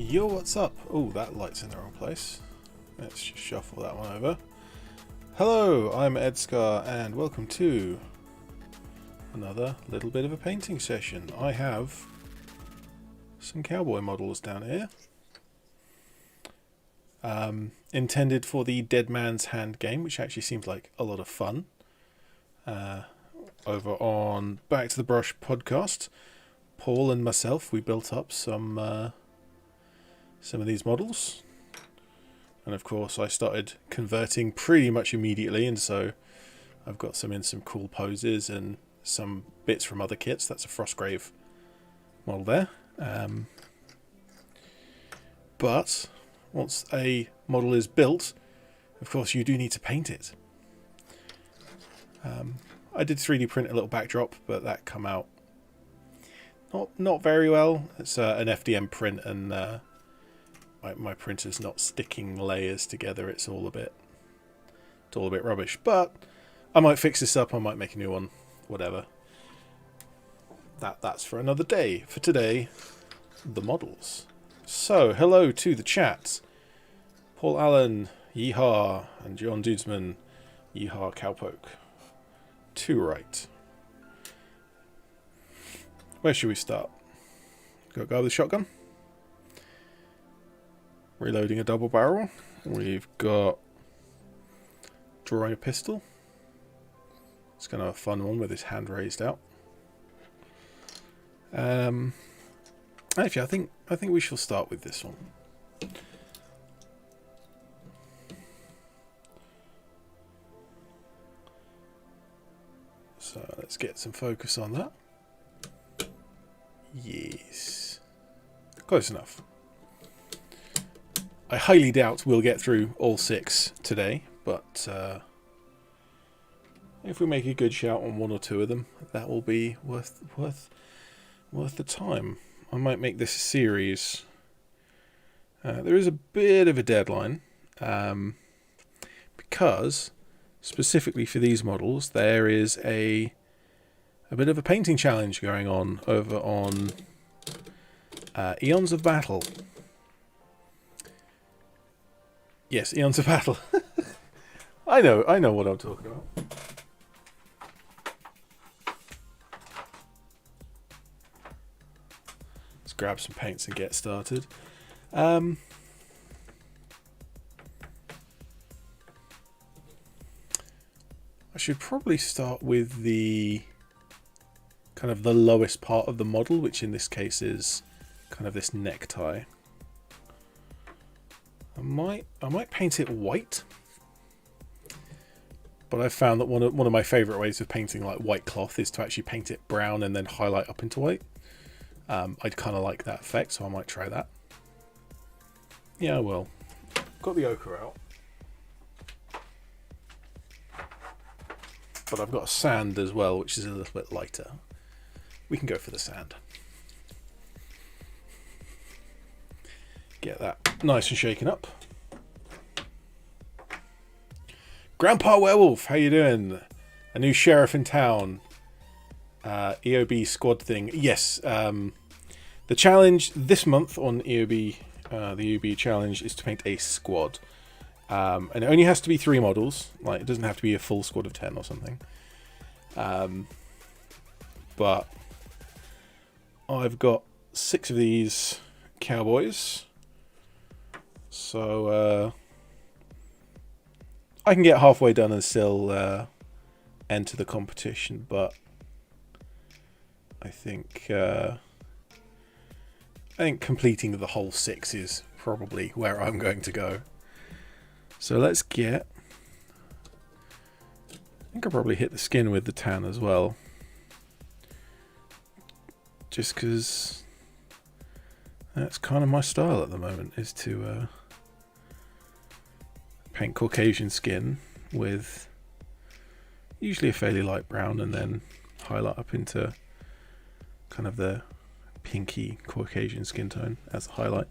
Yo, what's up? Oh, that light's in the wrong place. Let's just shuffle that one over. Hello, I'm ED-SKaR and welcome to another little bit of a painting session. I have some cowboy models down here. Intended for the Dead Man's Hand game, which actually seems like a lot of fun. Over on Back to the Brush podcast, Paul and myself, we built up some of these models. And of course I started converting pretty much immediately, and so I've got some in some cool poses and some bits from other kits. That's a Frostgrave model there. But once a model is built, of course you do need to paint it. I did 3D print a little backdrop, but that come out not very well. It's an FDM print, and my printer's not sticking layers together. It's all a bit rubbish. But I might fix this up. I might make a new one. Whatever. That's for another day. For today, the models. So hello to the chat. Paul Allen, yeehaw, and John Dudesman, yeehaw, cowpoke. To right. Where should we start? Got a guy with a shotgun. Reloading a double barrel. We've got drawing a pistol. It's kind of a fun one with his hand raised out. Actually, I think we shall start with this one. So let's get some focus on that. Yes. Close enough. I highly doubt we'll get through all 6 today, but if we make a good shout on 1 or 2 of them, that will be worth the time. I might make this a series. There is a bit of a deadline, because specifically for these models, there is a bit of a painting challenge going on over on Eons of Battle. Yes, Eons of Battle. I know what I'm talking about. Let's grab some paints and get started. I should probably start with the kind of the lowest part of the model, which in this case is kind of this necktie. I might paint it white, but I've found that one of my favourite ways of painting like white cloth is to actually paint it brown and then highlight up into white. I'd kind of like that effect, so I might try that. Yeah, well, got the ochre out. But I've got a sand as well, which is a little bit lighter. We can go for the sand. Get that nice and shaken up. Grandpa Werewolf, how you doing? A new sheriff in town. EOB squad thing. Yes, the challenge this month on EOB, the EOB challenge is to paint a squad. And it only has to be 3 models. Like, it doesn't have to be a full squad of 10 or something. But I've got 6 of these cowboys. So I can get halfway done and still enter the competition, but I think completing the whole 6 is probably where I'm going to go. So let's get... I think I'll probably hit the skin with the tan as well. Just because that's kind of my style at the moment, is to paint Caucasian skin with usually a fairly light brown and then highlight up into kind of the pinky Caucasian skin tone as a highlight.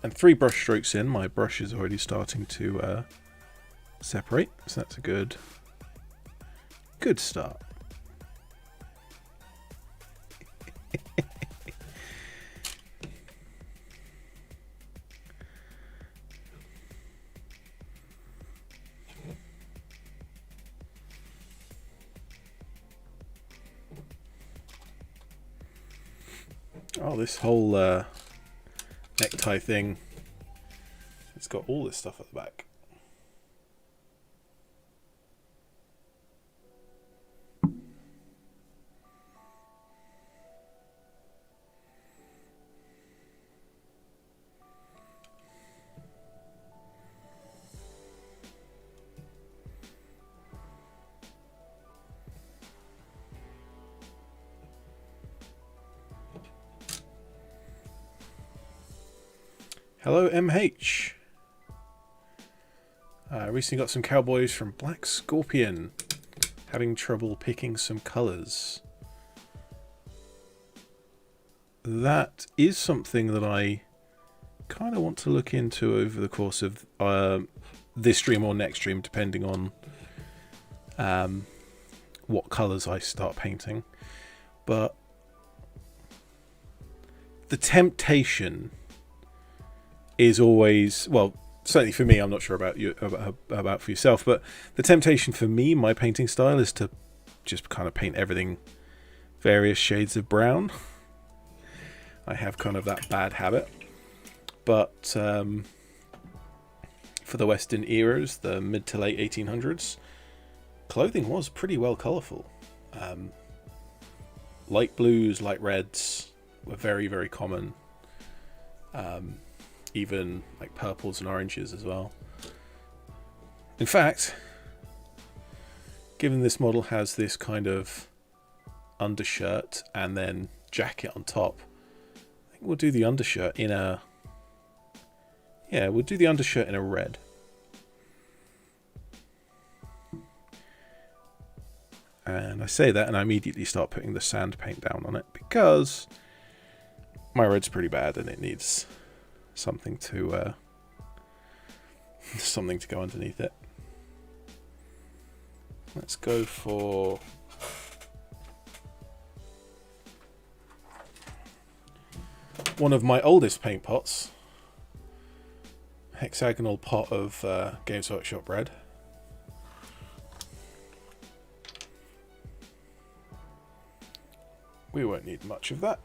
And 3 brush strokes in, my brush is already starting to separate, so that's a good start. Oh, this whole necktie thing, it's got all this stuff at the back. Hello, MH. I recently got some cowboys from Black Scorpion. Having trouble picking some colours. That is something that I kind of want to look into over the course of this stream or next stream, depending on what colours I start painting. But the temptation is always, well, certainly for me, I'm not sure about you, about for yourself, but the temptation for me, my painting style, is to just kind of paint everything various shades of brown. I have kind of that bad habit. But for the Western eras, the mid to late 1800s, clothing was pretty well colourful. Light blues, light reds were very, very common. Even like purples and oranges as well. In fact, given this model has this kind of undershirt and then jacket on top, I think we'll do the undershirt in a... Yeah, we'll do the undershirt in a red. And I say that and I immediately start putting the sand paint down on it because my red's pretty bad and it needs something to go underneath it. Let's go for one of my oldest paint pots, hexagonal pot of Games Workshop red. We won't need much of that.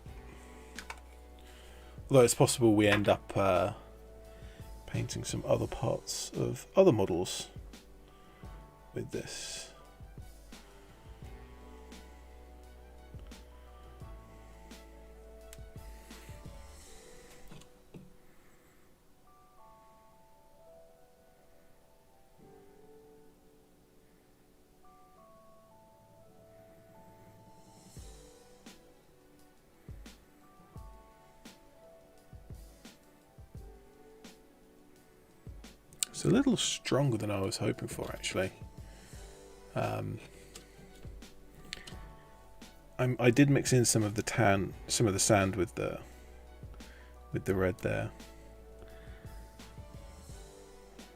Although it's possible we end up painting some other parts of other models with this. It's a little stronger than I was hoping for, actually. I did mix in some of the sand with the red there.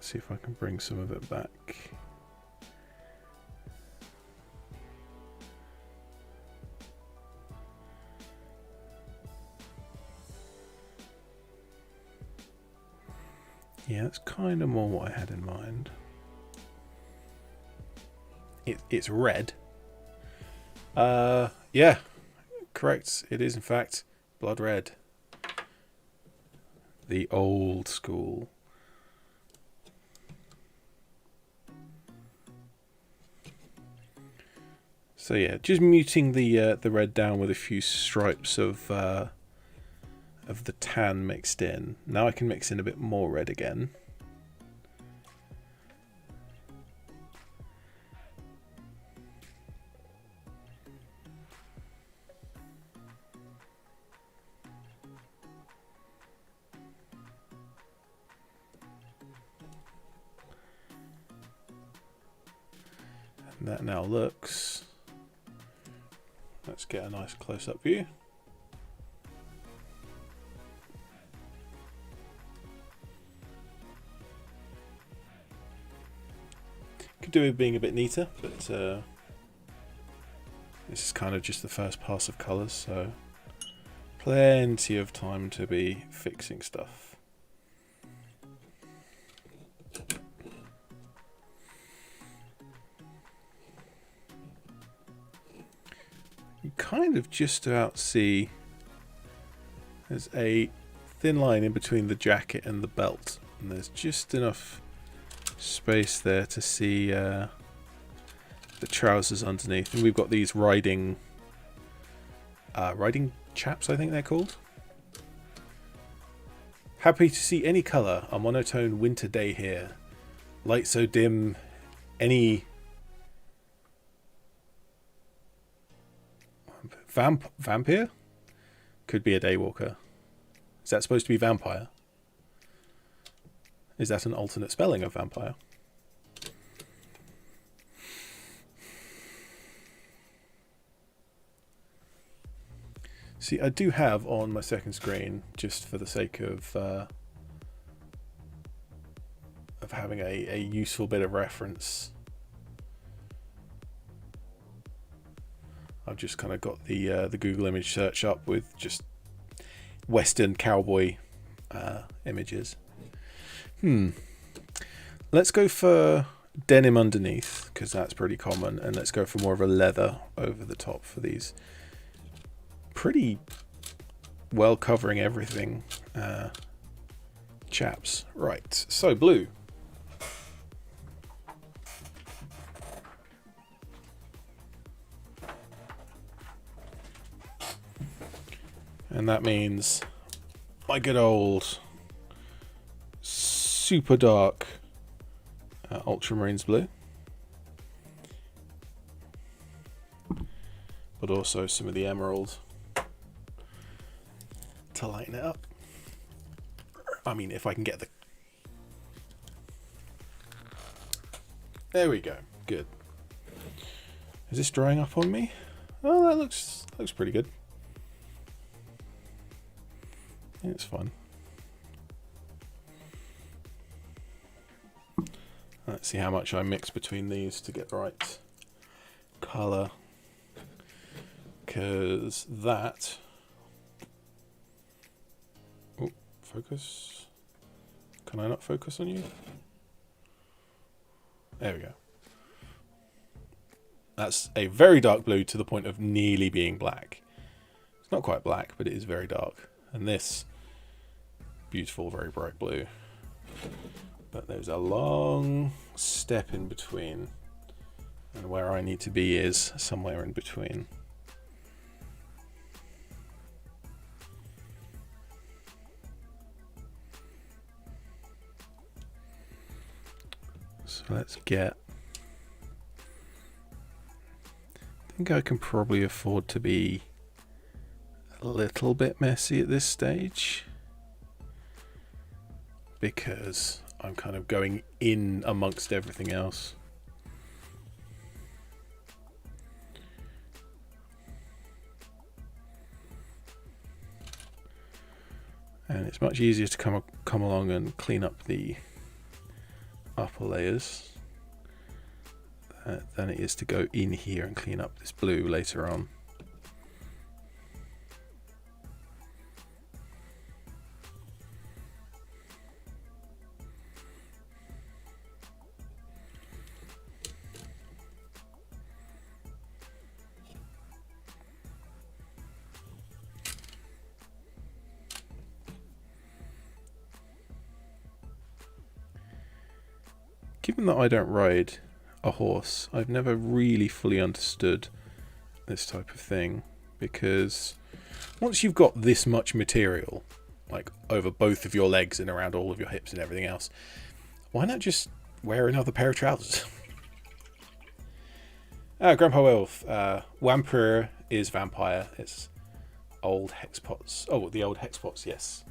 See if I can bring some of it back. Yeah, that's kind of more what I had in mind. It's red. Yeah, correct. It is in fact blood red. The old school. So yeah, just muting the red down with a few stripes of the tan mixed in. Now I can mix in a bit more red again. And that now looks... Let's get a nice close-up view. Could do with being a bit neater, but this is kind of just the first pass of colours, so plenty of time to be fixing stuff. You kind of just about see there's a thin line in between the jacket and the belt, and there's just enough space there to see the trousers underneath. And we've got these riding chaps, I think they're called. Happy to see any colour, a monotone winter day here. Light so dim, any vampire? Could be a daywalker. Is that supposed to be vampire? Is that an alternate spelling of vampire? See, I do have on my second screen, just for the sake of having a useful bit of reference, I've just kind of got the Google image search up with just Western cowboy images. Let's go for denim underneath, because that's pretty common, and let's go for more of a leather over the top for these pretty well covering everything chaps. Right, so blue. And that means my good old super dark ultramarines blue, but also some of the emerald to lighten it up. I mean, if I can get the... There we go. Good. Is this drying up on me? Oh, that looks pretty good. Yeah, it's fun. Let's see how much I mix between these to get the right colour, because that... Oh, focus. Can I not focus on you? There we go. That's a very dark blue to the point of nearly being black. It's not quite black, but it is very dark. And this, beautiful, very bright blue. But there's a long step in between, and where I need to be is somewhere in between. So let's get... I think I can probably afford to be a little bit messy at this stage, because I'm kind of going in amongst everything else. And it's much easier to come along and clean up the upper layers than it is to go in here and clean up this blue later on. Given that I don't ride a horse, I've never really fully understood this type of thing, because once you've got this much material, like over both of your legs and around all of your hips and everything else, why not just wear another pair of trousers? Grandpa Wolf, Vampire is vampire. It's old hexpots. Oh, the old hexpots, yes.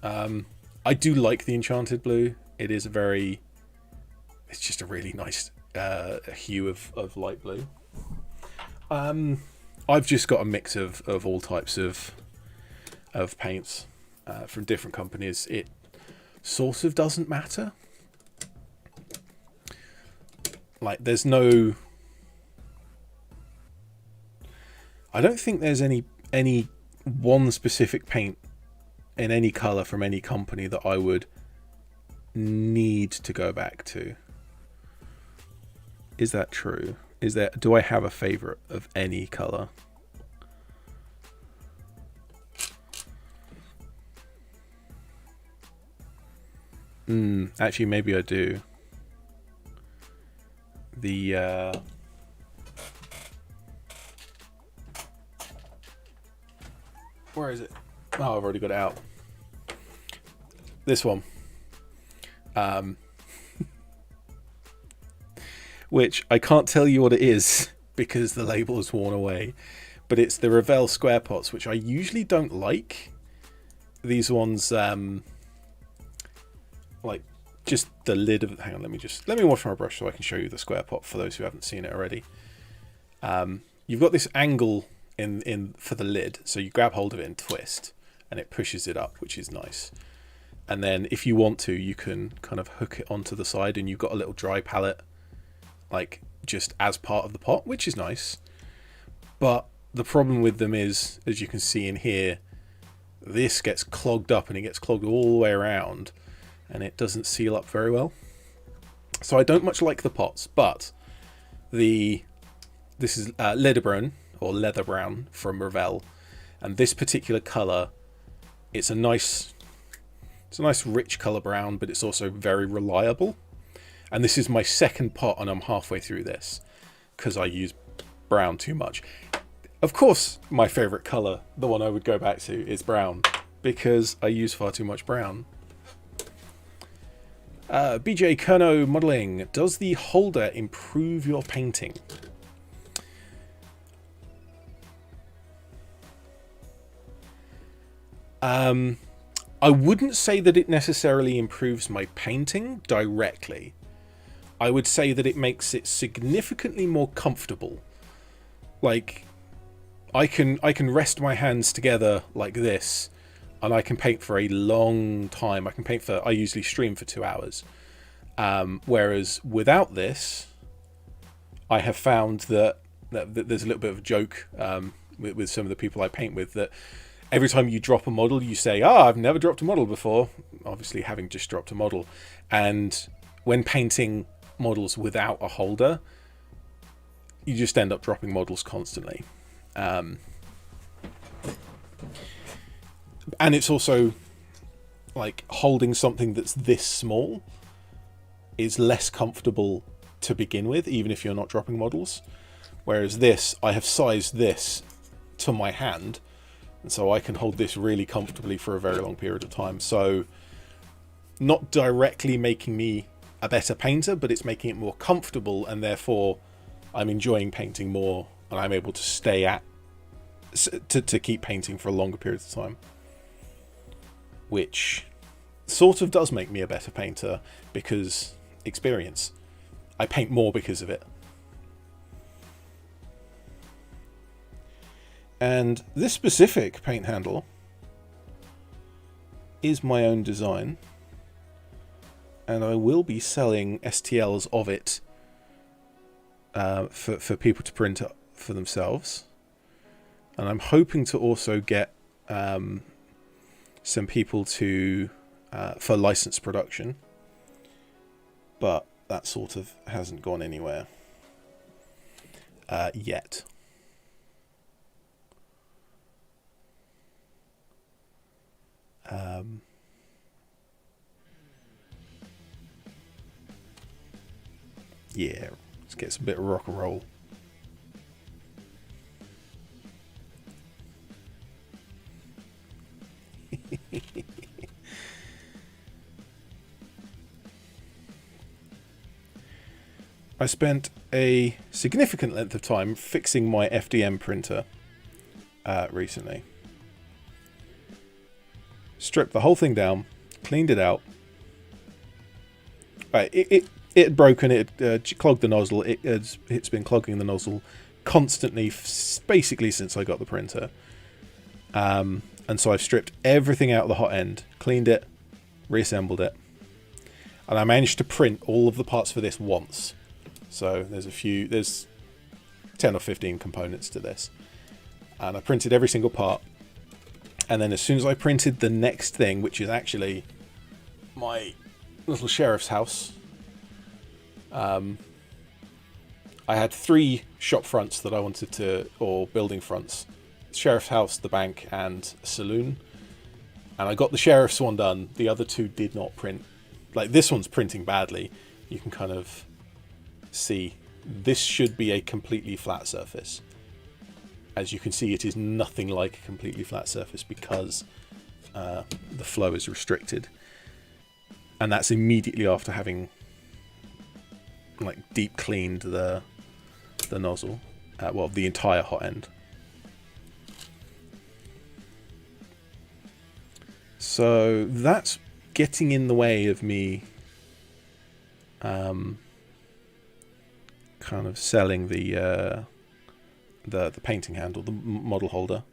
I do like the enchanted blue. It is it's just a really nice hue of light blue. I've just got a mix of all types of paints from different companies. It sort of doesn't matter. like, there's no... I don't think there's any one specific paint in any colour from any company that I would need to go back to. Is that true? Do I have a favourite of any colour? Actually, maybe I do. Where is it? Oh, I've already got it out. This one. Which I can't tell you what it is because the label is worn away. But it's the Revell square pots, which I usually don't like. These ones, like just the lid of... Hang on, let me wash my brush so I can show you the square pot for those who haven't seen it already. You've got this angle in for the lid, so you grab hold of it and twist, and it pushes it up, which is nice. And then if you want to, you can kind of hook it onto the side, and you've got a little dry palette, like just as part of the pot, which is nice. But the problem with them is, as you can see in here, this gets clogged up, and it gets clogged all the way around, and it doesn't seal up very well. So I don't much like the pots, but this is leather brown from Revell, and this particular color, it's a nice rich color brown, but it's also very reliable. And this is my second pot, and I'm halfway through this because I use brown too much. Of course, my favorite color, the one I would go back to, is brown because I use far too much brown. BJ Kerno Modeling, does the holder improve your painting? I wouldn't say that it necessarily improves my painting directly. I would say that it makes it significantly more comfortable. Like, I can rest my hands together like this, and I can paint for a long time. I usually stream for 2 hours. Whereas without this, I have found that there's a little bit of a joke with some of the people I paint with, that every time you drop a model, you say, I've never dropped a model before. Obviously, having just dropped a model. And when painting models without a holder, you just end up dropping models constantly. And it's also like holding something that's this small is less comfortable to begin with, even if you're not dropping models. Whereas this, I have sized this to my hand, and so I can hold this really comfortably for a very long period of time. So not directly making me a better painter, but it's making it more comfortable, and therefore I'm enjoying painting more, and I'm able to stay at to keep painting for a longer period of time, which sort of does make me a better painter because experience. I paint more because of it. And this specific paint handle is my own design, and I will be selling STLs of it for people to print up for themselves. And I'm hoping to also get some people to for licensed production, but that sort of hasn't gone anywhere yet. Yeah, let's get some bit of rock and roll. I spent a significant length of time fixing my FDM printer recently. Stripped the whole thing down, cleaned it out. Right, it had broken, it clogged the nozzle. It's been clogging the nozzle constantly, basically since I got the printer. And so I've stripped everything out of the hot end, cleaned it, reassembled it, and I managed to print all of the parts for this once. So there's 10 or 15 components to this. And I printed every single part. And then as soon as I printed the next thing, which is actually my little sheriff's house, I had 3 shop fronts that I wanted to, or building fronts. Sheriff's house, the bank, and a saloon. And I got the sheriff's one done. The other 2 did not print. Like, this one's printing badly. You can kind of see this should be a completely flat surface. As you can see, it is nothing like a completely flat surface because the flow is restricted. And that's immediately after having like deep cleaned the nozzle, well, the entire hot end. So that's getting in the way of me kind of selling the painting handle, the model holder,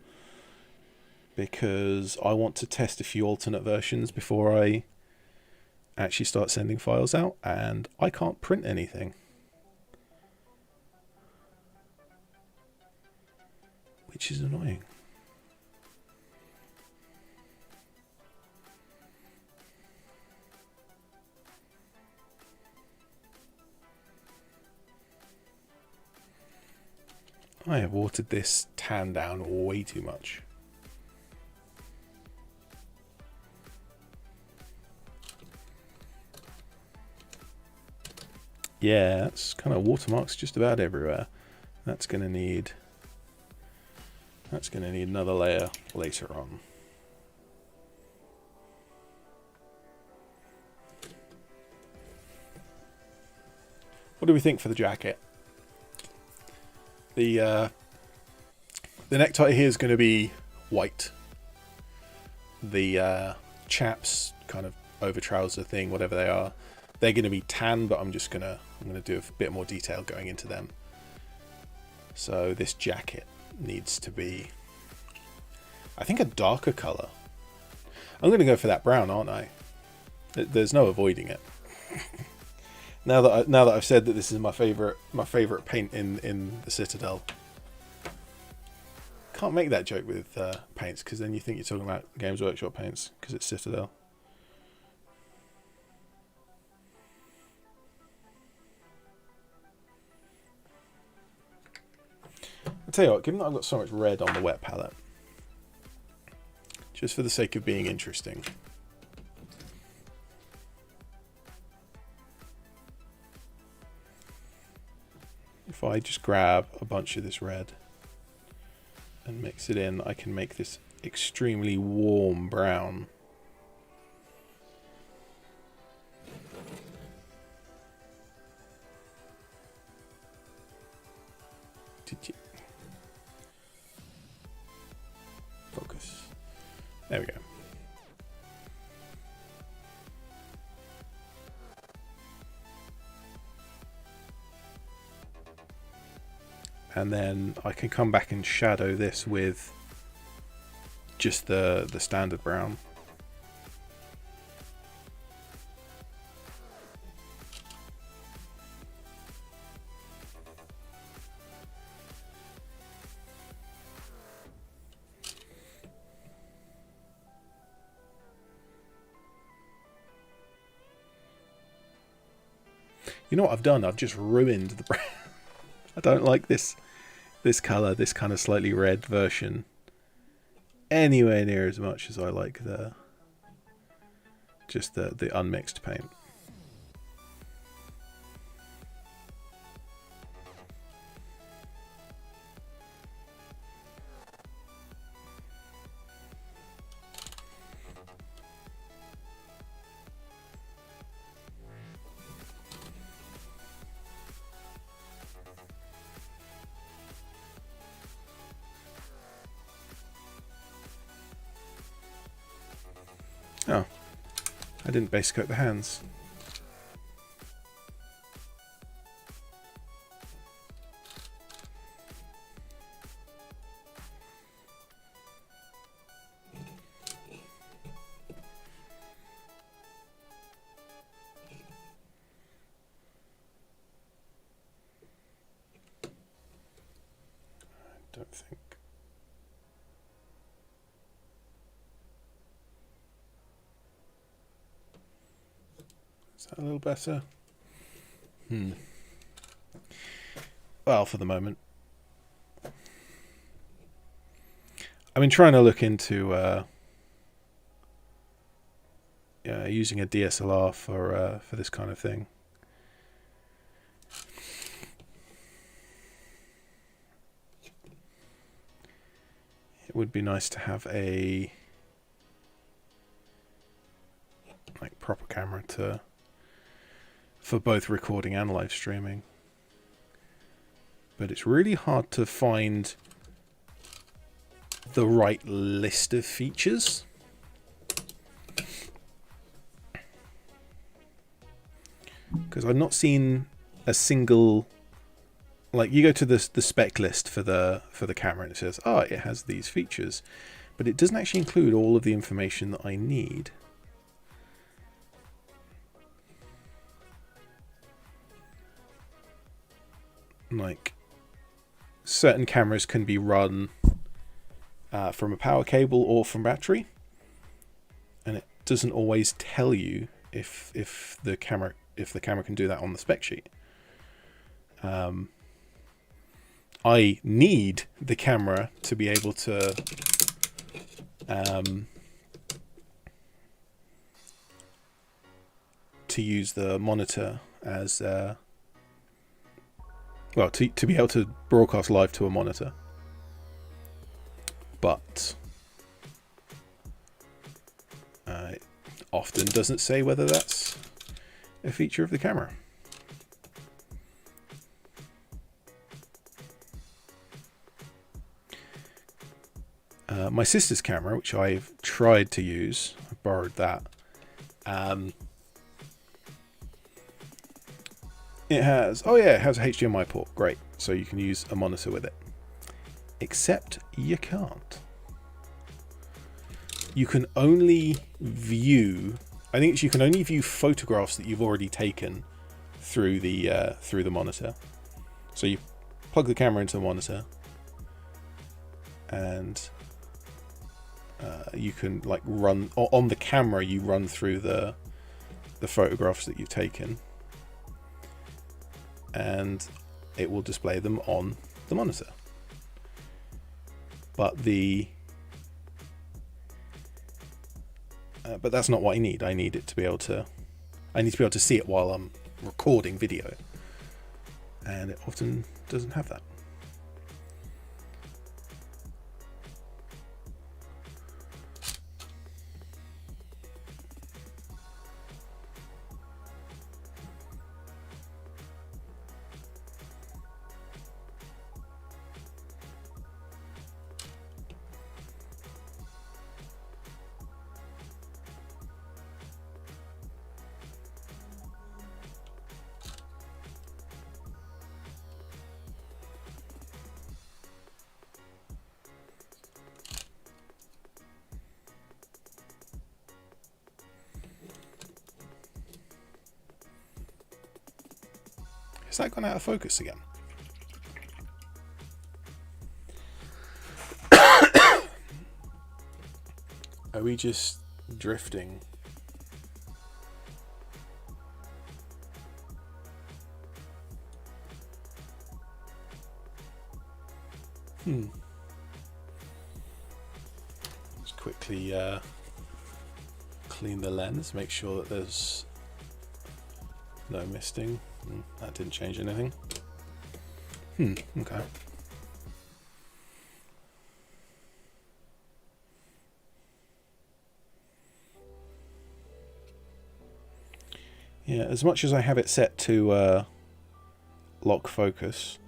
because I want to test a few alternate versions before I actually start sending files out, and I can't print anything, which is annoying. I have watered this tan down way too much. Yeah, that's kind of watermarks just about everywhere. That's going to need another layer later on. What do we think for the jacket? The necktie here is going to be white. The chaps, kind of over trouser thing, whatever they are, they're going to be tan, but I'm gonna do a bit more detail going into them. So this jacket needs to be, I think, a darker color. I'm going to go for that brown, aren't I? There's no avoiding it. Now that I've said that this is my favorite paint in the Citadel. Can't make that joke with paints, because then you think you're talking about Games Workshop paints because it's Citadel. I'll tell you what, given that I've got so much red on the wet palette, just for the sake of being interesting, if I just grab a bunch of this red and mix it in, I can make this extremely warm brown. Did you focus? There we go. And then I can come back and shadow this with just the standard brown. You know what I've done? I've just ruined the brown. I don't like this color, this kind of slightly red version, anywhere near as much as I like the unmixed paint. Oh, I didn't base coat the hands. don't think. Is that a little better? Well, for the moment. I've been trying to look into using a DSLR for this kind of thing. It would be nice to have a proper camera for both recording and live streaming. But it's really hard to find the right list of features. Because I've not seen a single, you go to the spec list for the camera and it says, it has these features, but it doesn't actually include all of the information that I need. Certain cameras can be run from a power cable or from battery, and it doesn't always tell you if the camera can do that on the spec sheet. I need the camera to be able to use the monitor as to be able to broadcast live to a monitor. But it often doesn't say whether that's a feature of the camera. My sister's camera, which I've tried to use, I borrowed that. It has a HDMI port. Great. So you can use a monitor with it. Except you can't. You can only view, I think you can only view photographs that you've already taken through the monitor. So you plug the camera into the monitor, and you can run on the camera. You run through the photographs that you've taken, and it will display them on the monitor. But but that's not what I need. I need to be able to see it while I'm recording video, and it often doesn't have that. Has that gone out of focus again? Are we just drifting? Just quickly clean the lens, make sure that there's no misting. That didn't change anything. Okay. Yeah, as much as I have it set to lock focus,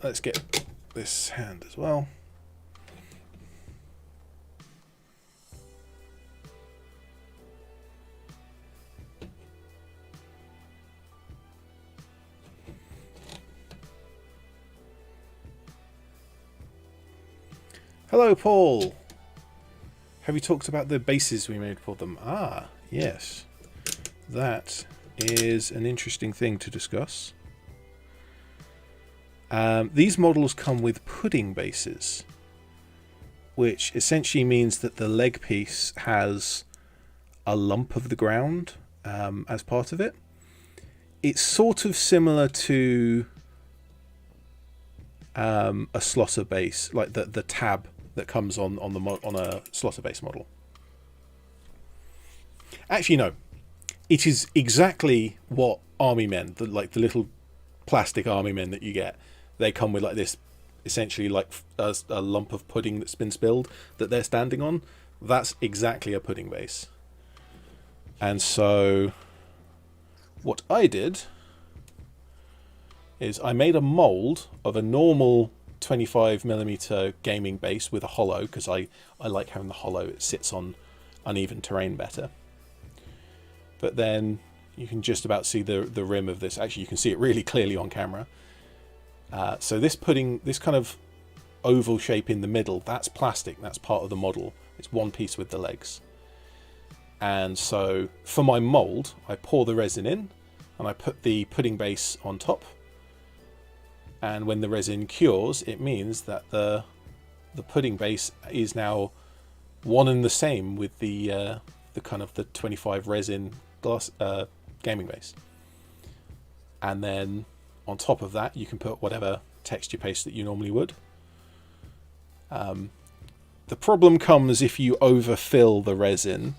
let's get this hand as well. Hello, Paul. Have you talked about the bases we made for them? Ah, yes. That is an interesting thing to discuss. These models come with pudding bases, which essentially means that the leg piece has a lump of the ground as part of it. It's sort of similar to a slaughter base, like the tab that comes on a slaughter base model. Actually, no. It is exactly what army men, the little plastic army men that you get. They come with like this, essentially like a lump of pudding that's been spilled that they're standing on. That's exactly a pudding base. And so what I did is I made a mold of a normal 25mm gaming base with a hollow, because I like having the hollow. It sits on uneven terrain better. But then you can just about see the rim of this. Actually, you can see it really clearly on camera. So this kind of oval shape in the middle, that's plastic. That's part of the model. It's one piece with the legs. And so for my mold, I pour the resin in and I put the pudding base on top. And when the resin cures, it means that the pudding base is now one and the same with the kind of the 25 resin glass gaming base. And then on top of that, you can put whatever texture paste that you normally would. The problem comes if you overfill the resin.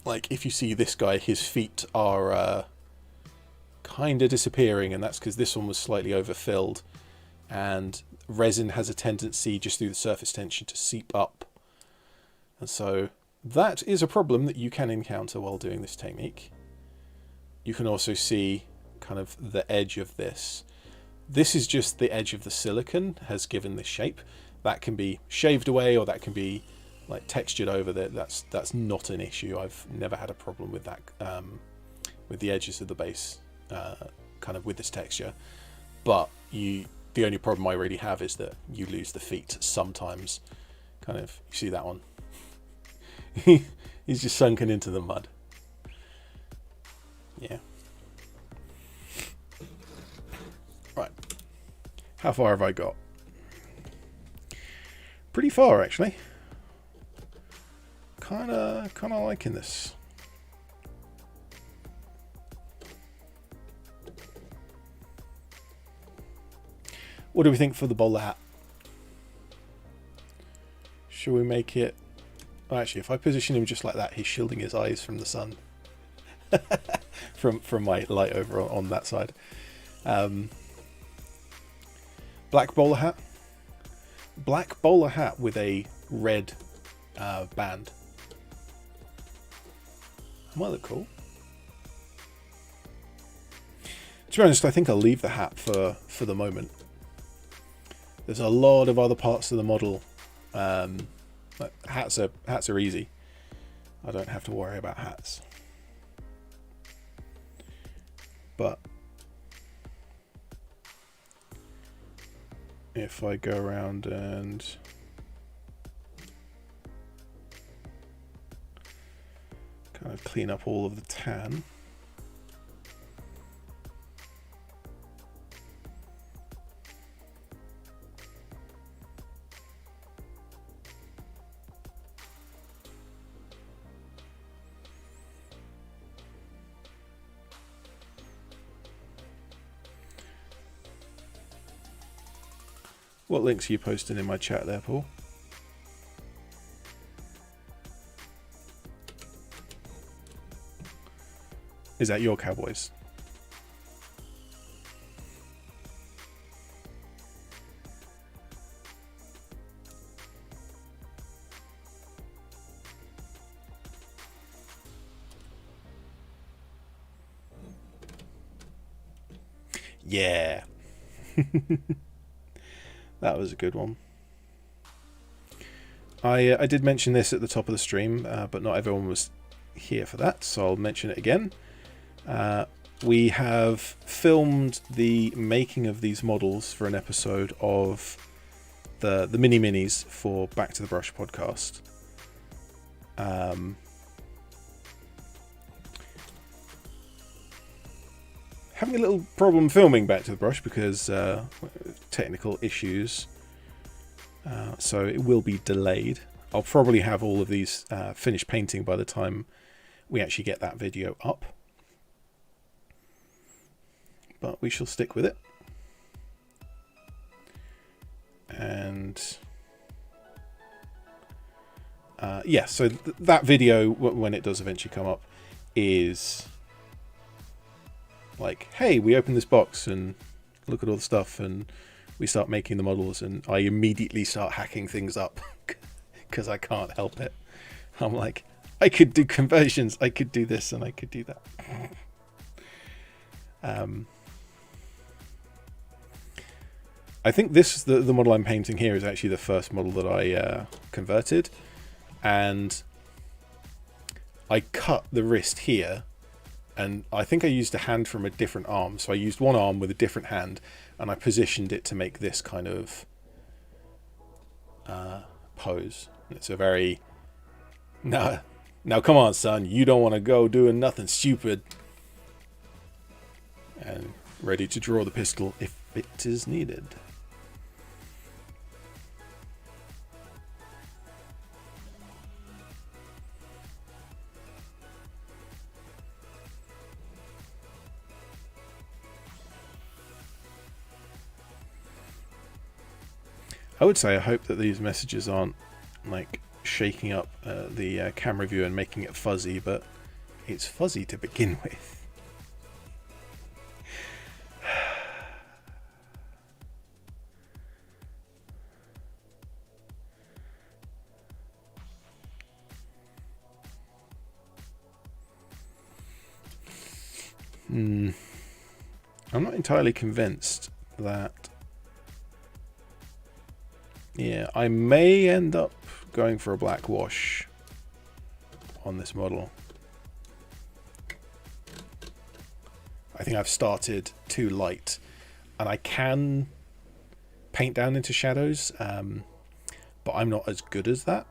Like if you see this guy, his feet are kind of disappearing, and that's because this one was slightly overfilled, and resin has a tendency just through the surface tension to seep up, and so that is a problem that you can encounter while doing this technique. You can also see kind of the edge of this. This is just the edge of the silicon has given this shape. That can be shaved away, or that can be like textured over. That's not an issue. I've never had a problem with that with the edges of the base. Kind of with this texture, but the only problem I really have is that you lose the feet sometimes. Kind of, you see that one? He's just sunken into the mud. Yeah. Right. How far have I got? Pretty far, actually. Kind of liking this. What do we think for the bowler hat? Shall we make it... Oh, actually, if I position him just like that, he's shielding his eyes from the sun. from my light over on that side. Black bowler hat. Black bowler hat with a red band. Might look cool. To be honest, I think I'll leave the hat for the moment. There's a lot of other parts of the model. Hats are easy. I don't have to worry about hats. But if I go around and kind of clean up all of the tan. What links are you posting in my chat there, Paul? Is that your Cowboys? Yeah. That was a good one. I did mention this at the top of the stream, but not everyone was here for that, so I'll mention it again. We have filmed the making of these models for an episode of the mini-minis for Back to the Brush podcast. Having a little problem filming Back to the Brush because technical issues, so it will be delayed. I'll probably have all of these finished painting by the time we actually get that video up, but we shall stick with it. And yeah, so that video, when it does eventually come up, is like, hey, we open this box and look at all the stuff, and we start making the models, and I immediately start hacking things up because I can't help it. I'm like, I could do conversions, I could do this, and I could do that. I think this, the model I'm painting here, is actually the first model that I converted, and I cut the wrist here, and I think I used a hand from a different arm, so I used one arm with a different hand, and I positioned it to make this kind of pose. It's a very, now come on, son, you don't want to go doing nothing stupid, and ready to draw the pistol if it is needed. I would say I hope that these messages aren't like shaking up the camera view and making it fuzzy, but it's fuzzy to begin with. I'm not entirely convinced that. Yeah, I may end up going for a black wash on this model. I think I've started too light, and I can paint down into shadows, but I'm not as good as that.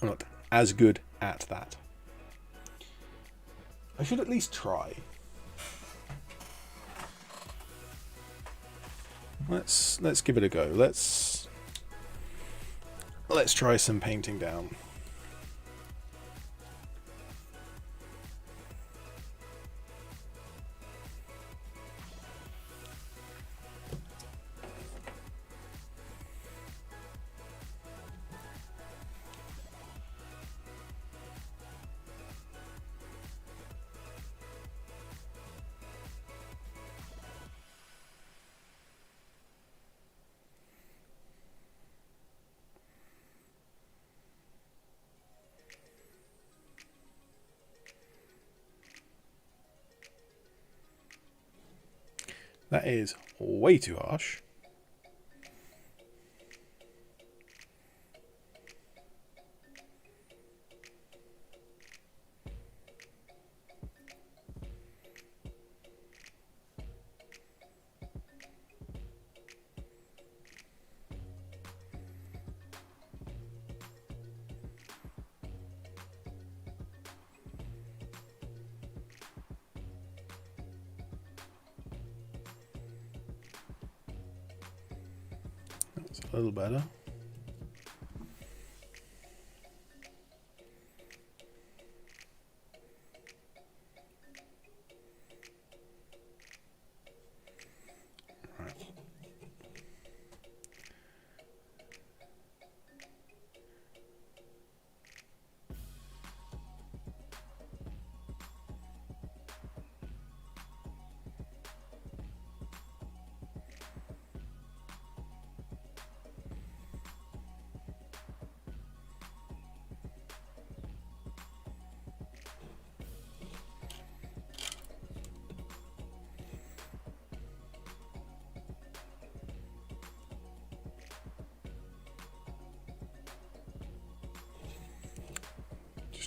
I'm not as good at that. I should at least try. Let's give it a go. Let's try some painting down. That is way too harsh. That's a little better.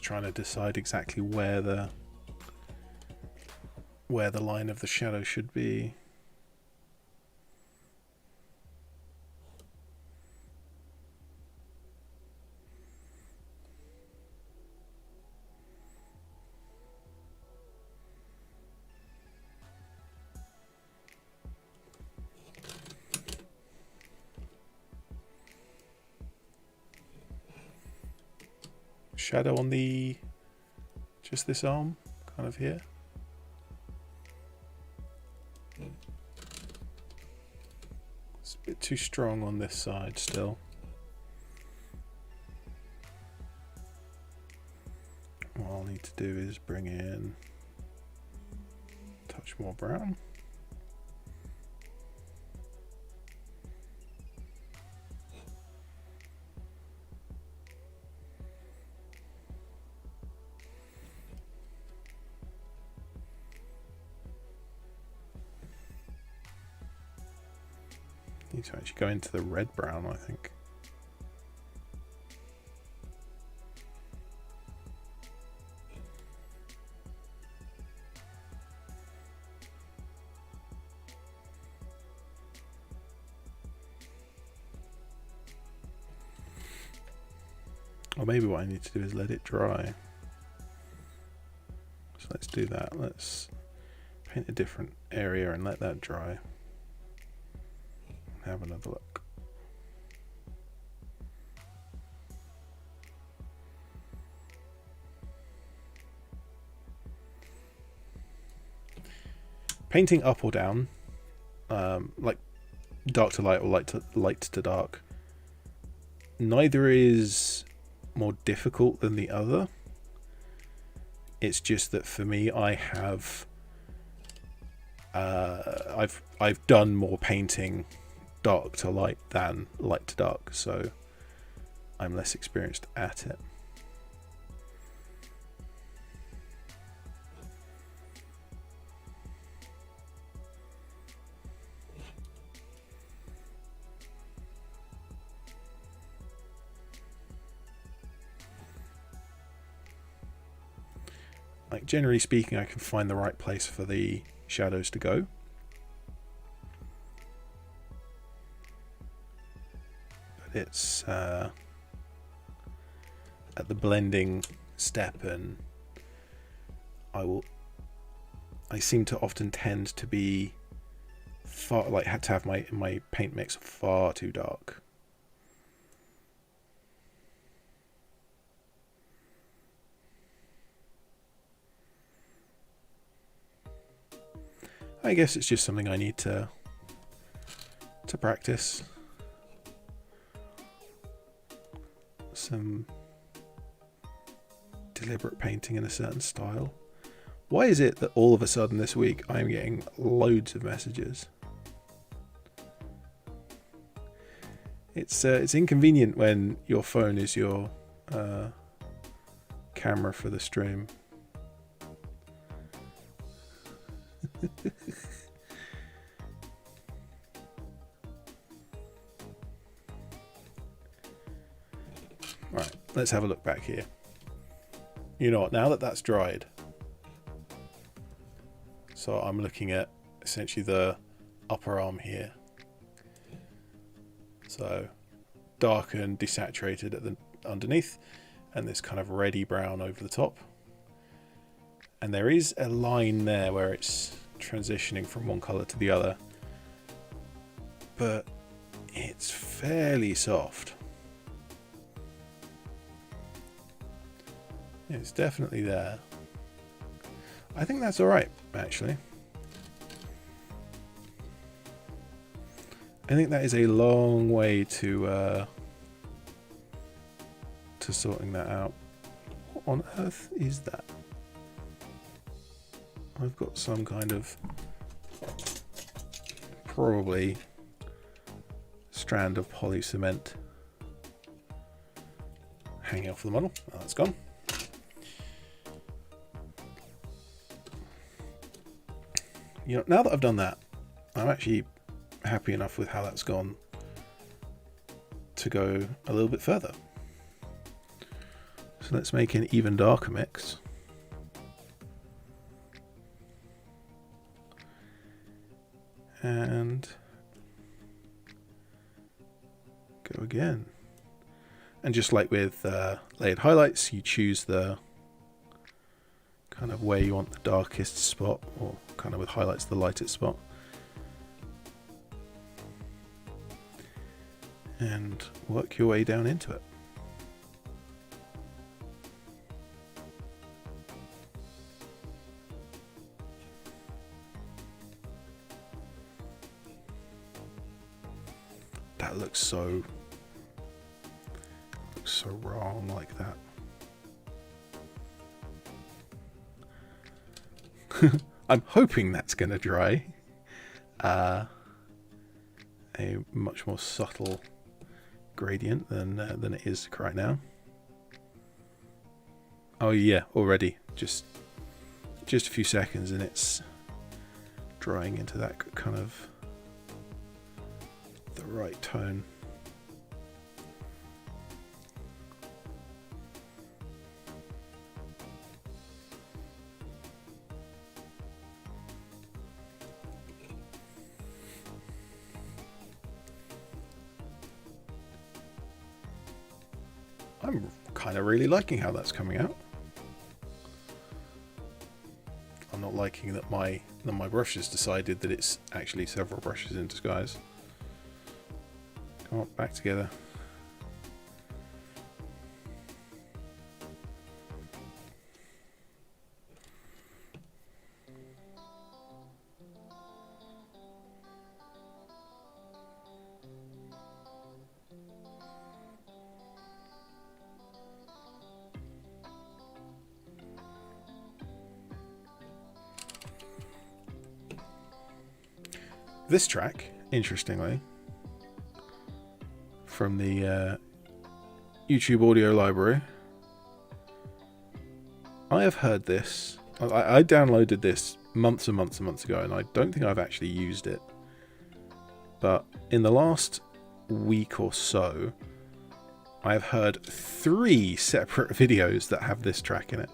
trying to decide exactly where the line of the shadow should be. Shadow on just this arm, kind of here. It's a bit too strong on this side still. What I'll need to do is bring in a touch more brown. Need to actually go into the red brown, I think. Or maybe what I need to do is let it dry. So let's do that. Let's paint a different area and let that dry. Have another look. Painting up or down, like dark to light or light to dark, neither is more difficult than the other. It's just that for me, I have I've done more painting dark to light than light to dark, so I'm less experienced at it. Like generally speaking, I can find the right place for the shadows to go. It's at the blending step, and I seem to often tend to be had to have my paint mix far too dark. I guess it's just something I need to practice. Some deliberate painting in a certain style. Why is it that all of a sudden this week I'm getting loads of messages? It's inconvenient when your phone is your camera for the stream. Right, let's have a look back here. You know what, now that that's dried, so I'm looking at essentially the upper arm here. So dark and desaturated at the underneath, and this kind of reddy brown over the top. And there is a line there where it's transitioning from one color to the other, but it's fairly soft. It's definitely there. I think that's all right, actually. I think that is a long way to sorting that out. What on earth is that? I've got some kind of probably strand of poly cement hanging off the model. Oh, that's gone. You know, now that I've done that, I'm actually happy enough with how that's gone to go a little bit further. So let's make an even darker mix. And go again. And just like with layered highlights, you choose the kind of where you want the darkest spot, or kind of with highlights the lightest spot. And work your way down into it. That looks so wrong like that. I'm hoping that's going to dry. A much more subtle gradient than it is right now. Oh yeah, already just a few seconds and it's drying into that kind of the right tone. I'm kind of really liking how that's coming out. I'm not liking that my brush has decided that it's actually several brushes in disguise. Come on, back together. This track, interestingly, from the YouTube audio library, I have heard this. I downloaded this months and months and months ago, and I don't think I've actually used it. But in the last week or so, I've heard 3 separate videos that have this track in it.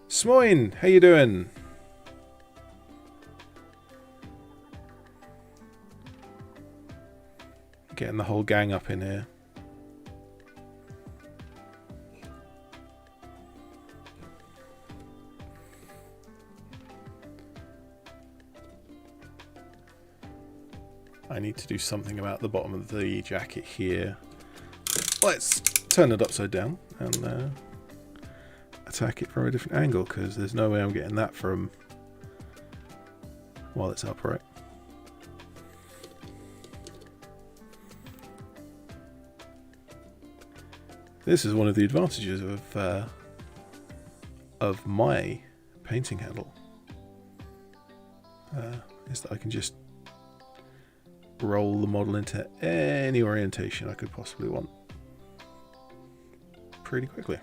Smoin, how you doing? Getting the whole gang up in here. I need to do something about the bottom of the jacket here. Let's turn it upside down and attack it from a different angle, because there's no way I'm getting that from while it's upright. This is one of the advantages of my painting handle, is that I can just roll the model into any orientation I could possibly want pretty quickly.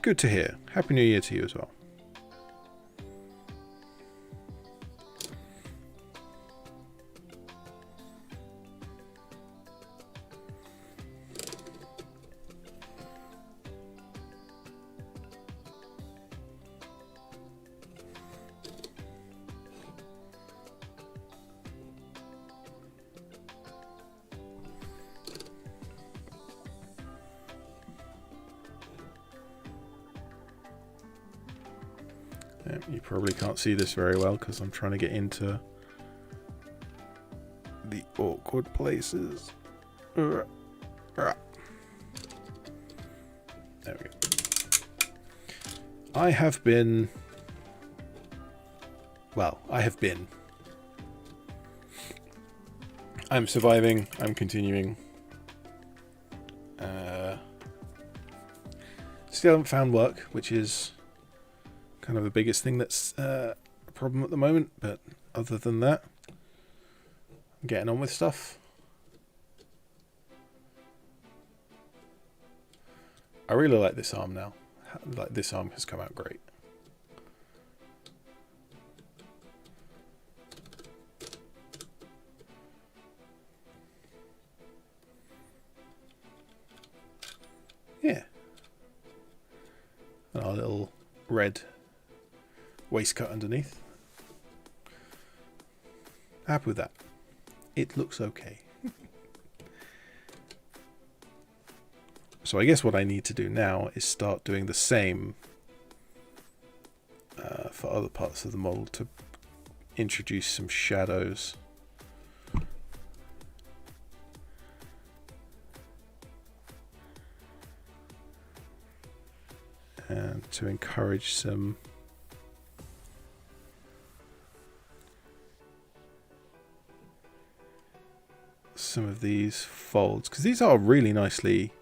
Good to hear. Happy New Year to you as well. You probably can't see this very well because I'm trying to get into the awkward places. There we go. I have been... I'm surviving. I'm continuing. Still haven't found work, which is kind of the biggest thing that's a problem at the moment, but other than that, I'm getting on with stuff. I really like this arm now. Like, this arm has come out great. red waistcoat underneath. Happy with that. It looks okay. So I guess what I need to do now is start doing the same for other parts of the model to introduce some shadows. And to encourage some of these folds, because these are really nicely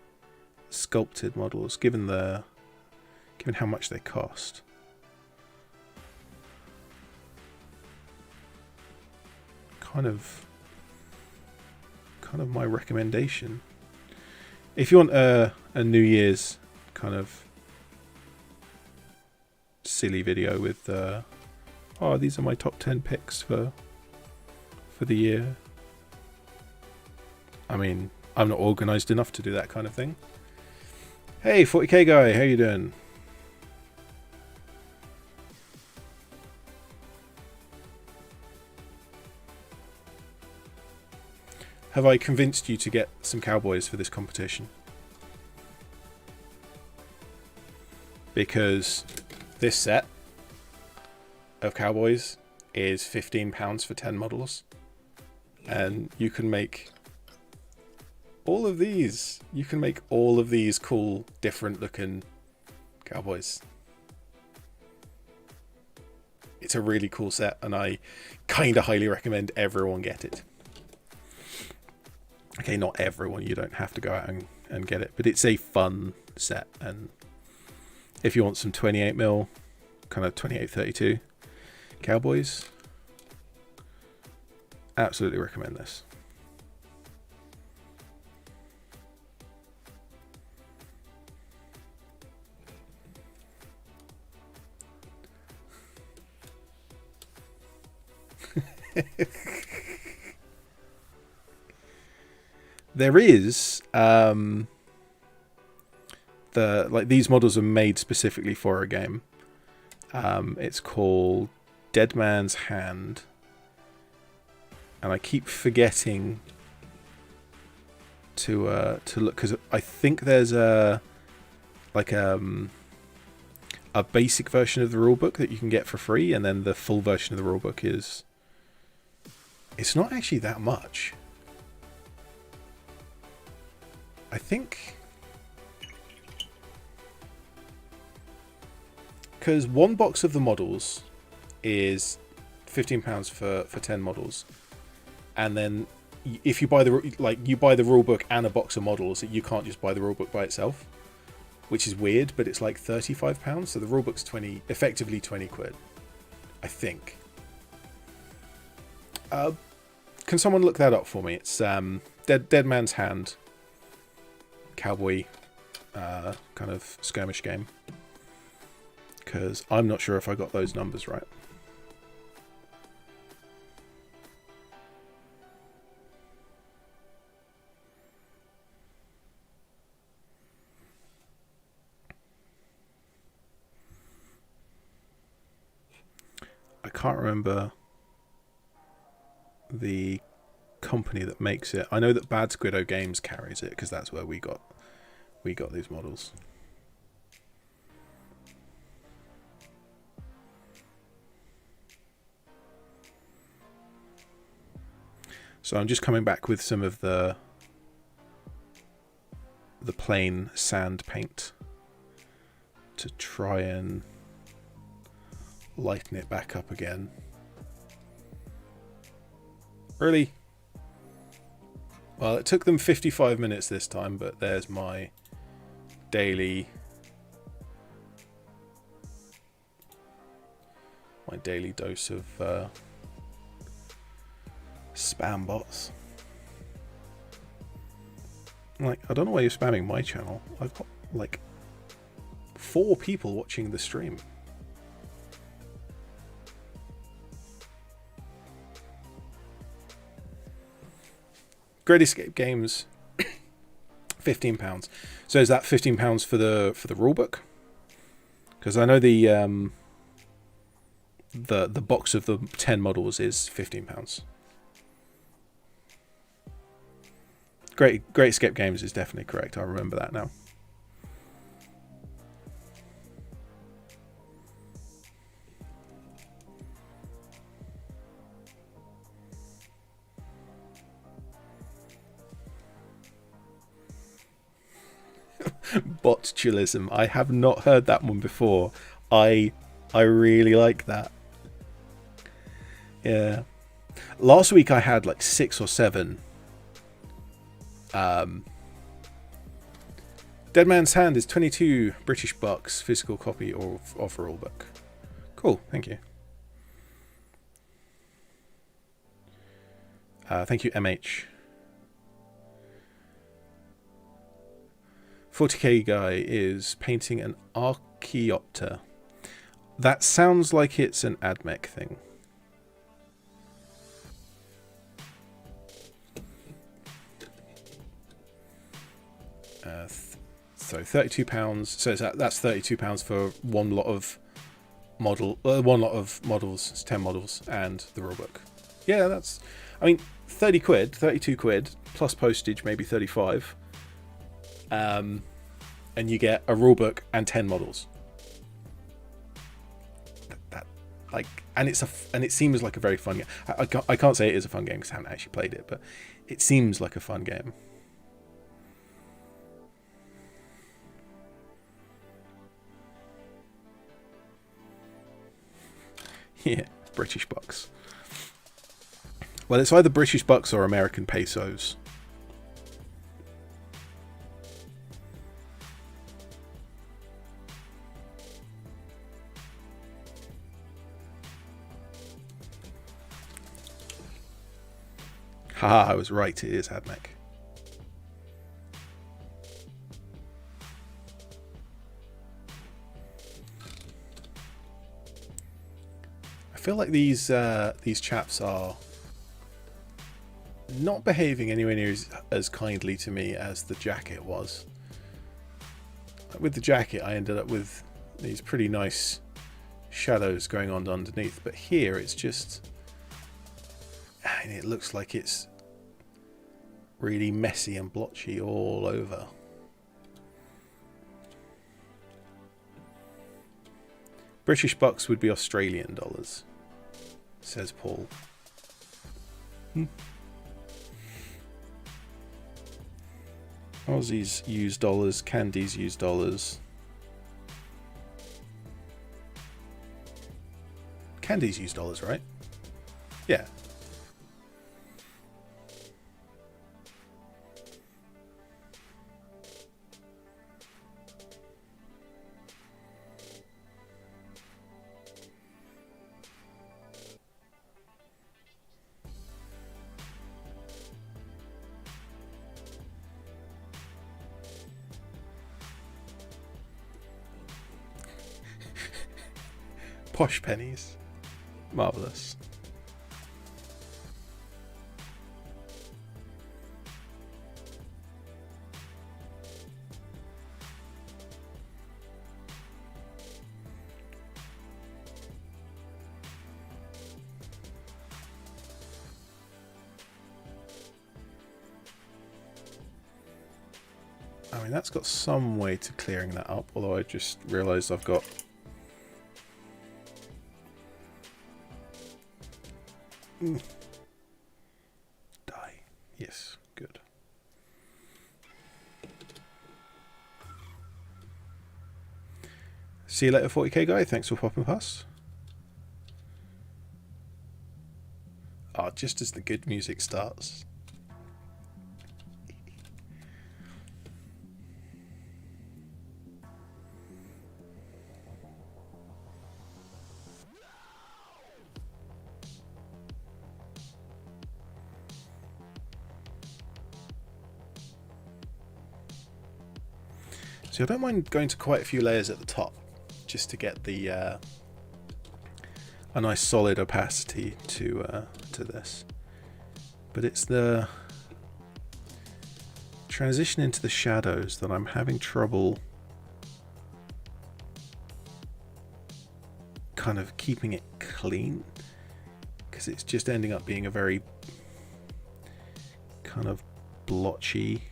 sculpted models given how much they cost. Kind of my recommendation. If you want a New Year's kind of silly video with oh, these are my top 10 picks for the year. I mean, I'm not organised enough to do that kind of thing. Hey, 40k guy, how you doing? Have I convinced you to get some cowboys for this competition? Because this set of cowboys is £15 for 10 models. And you can make all of these. You can make all of these cool, different looking cowboys. It's a really cool set, and I kind of highly recommend everyone get it. Okay, not everyone, you don't have to go out and get it, but it's a fun set, and if you want some 28mm, kind of 28-32 cowboys, absolutely recommend this. There is these models are made specifically for a game. It's called Dead Man's Hand, and I keep forgetting to look, because I think there's a basic version of the rulebook that you can get for free, and then the full version of the rulebook is, it's not actually that much. I think, because one box of the models is £15 for 10 models, and then if you buy you buy the rulebook and a box of models, you can't just buy the rulebook by itself, which is weird, but it's like £35, so the rulebook's effectively 20 quid, I think. Can someone look that up for me? It's Dead Man's Hand cowboy kind of skirmish game, because I'm not sure if I got those numbers right. I can't remember the company that makes it. I know that Bad Squiddo Games carries it, because that's where we got these models. So I'm just coming back with some of the plain sand paint to try and lighten it back up again. Really? Well, it took them 55 minutes this time, but there's my daily dose of spam bots. Like, I don't know why you're spamming my channel. I've got like 4 people watching the stream. Great Escape Games, £15. So is that £15 for the rulebook? Because I know the box of the 10 models is £15. Great Escape Games is definitely correct. I remember that now. Botulism. I have not heard that one before. I really like that. Yeah. Last week I had like 6 or 7. Dead Man's Hand is 22 British bucks, physical copy or overall book. Cool, thank you. Thank you, MH. 40k guy is painting an Archaeopter. That sounds like it's an AdMech thing. So £32. So that's £32 for one lot of models. It's 10 models and the rulebook. Yeah, that's. I mean, 30 quid, 32 quid plus postage, maybe 35. And you get a rulebook and 10 models. And it seems like a very fun game. I can't say it is a fun game because I haven't actually played it, but it seems like a fun game. Yeah, British bucks. Well, it's either British bucks or American pesos. Haha, I was right, it is AdMech. I feel like these chaps are not behaving anywhere near as kindly to me as the jacket was. With the jacket, I ended up with these pretty nice shadows going on underneath, but here it's just... it looks like it's really messy and blotchy all over. British bucks would be Australian dollars, says Paul. Aussies use dollars, Candies use dollars. Candies use dollars, right? Yeah. Posh pennies. Marvellous. I mean, that's got some way to clearing that up, although I just realised I've got... Die. Yes, good. See you later, 40k guy. Thanks for popping past. Ah, just as the good music starts. So I don't mind going to quite a few layers at the top, just to get the a nice solid opacity to this. But it's the transition into the shadows that I'm having trouble kind of keeping it clean, because it's just ending up being a very kind of blotchy,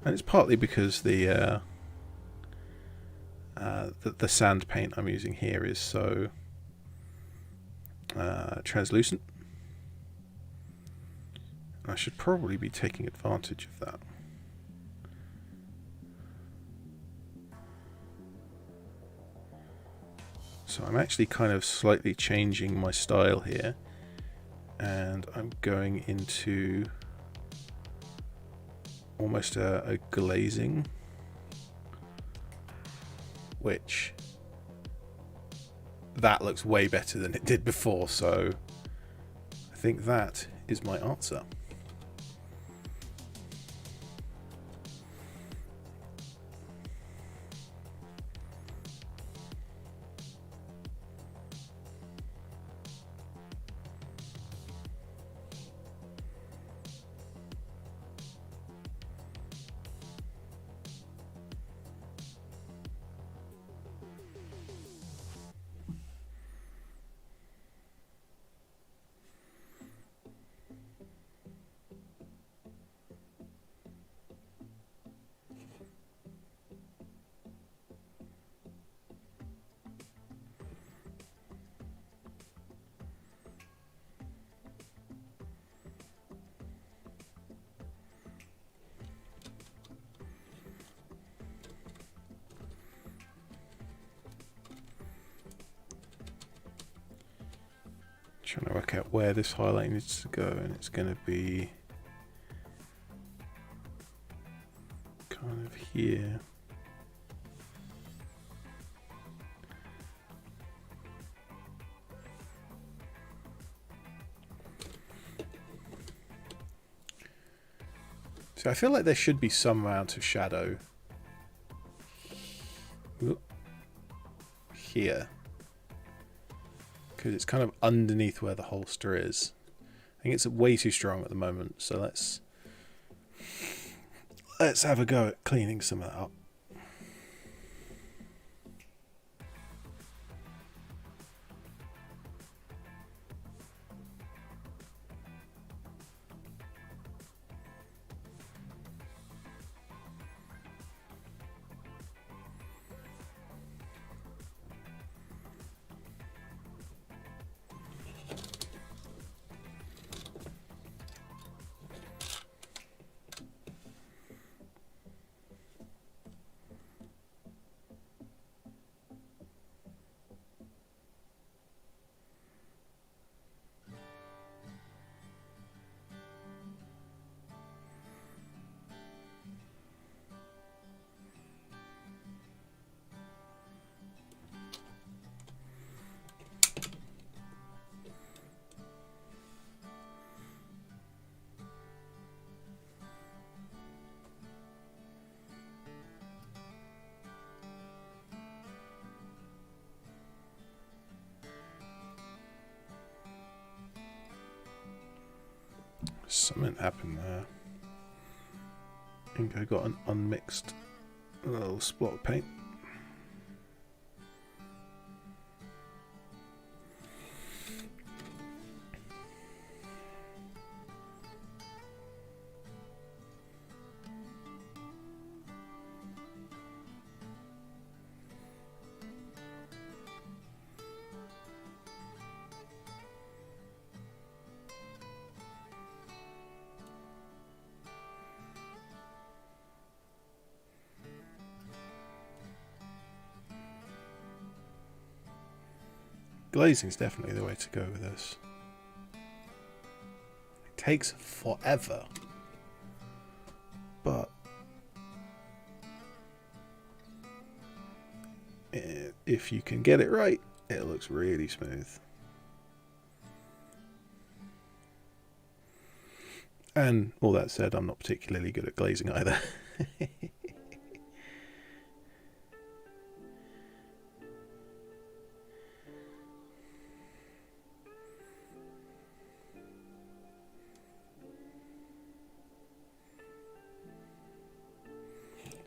and it's partly because the sand paint I'm using here is so translucent. I should probably be taking advantage of that. So I'm actually kind of slightly changing my style here, and I'm going into almost a glazing, which that looks way better than it did before, so I think that is my answer. Trying to work out where this highlight needs to go, and it's going to be kind of here. So I feel like there should be some amount of shadow here, because it's kind of underneath where the holster is. I think it's way too strong at the moment, so let's have a go at cleaning some of that up. Something happened there. I think I got an unmixed little splot of paint. Glazing is definitely the way to go with this. It takes forever, but if you can get it right, it looks really smooth. And all that said, I'm not particularly good at glazing either.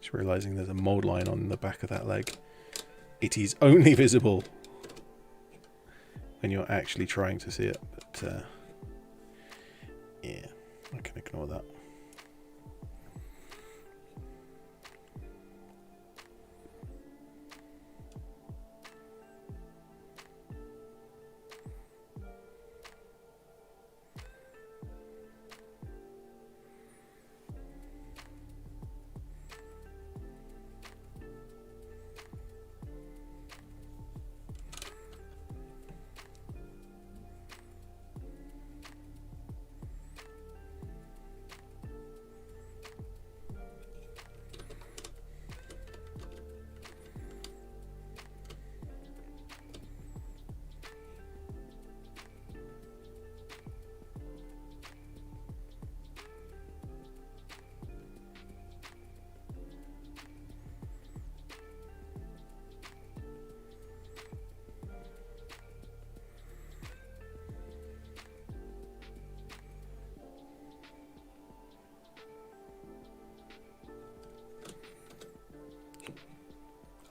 It's Just realising there's a mould line on the back of that leg. It is only visible when you're actually trying to see it, but yeah, I can ignore that.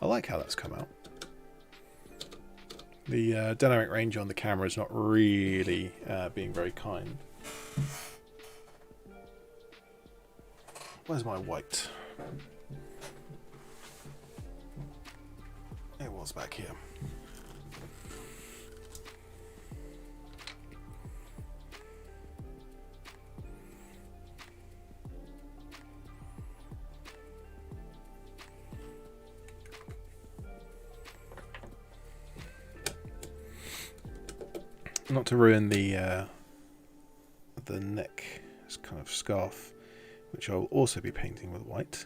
I like how that's come out. The dynamic range on the camera is not really being very kind. Where's my white? It was back here. Not to ruin the neck kind of scarf, which I'll also be painting with white.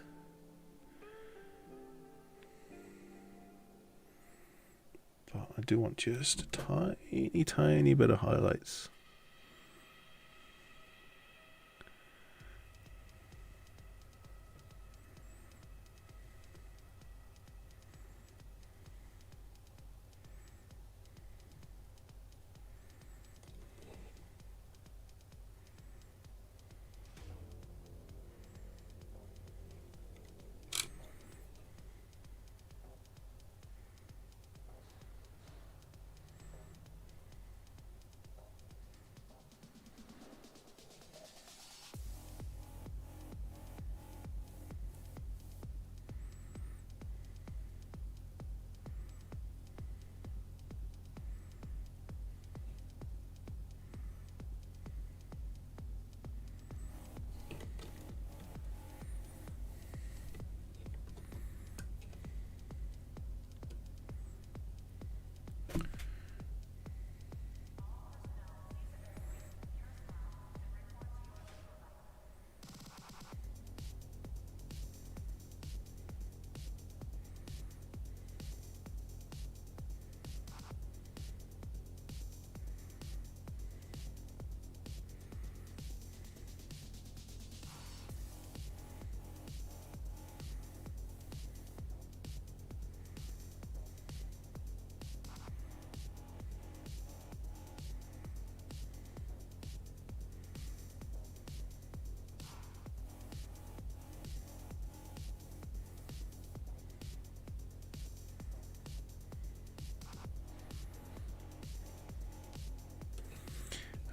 But I do want just a tiny bit of highlights.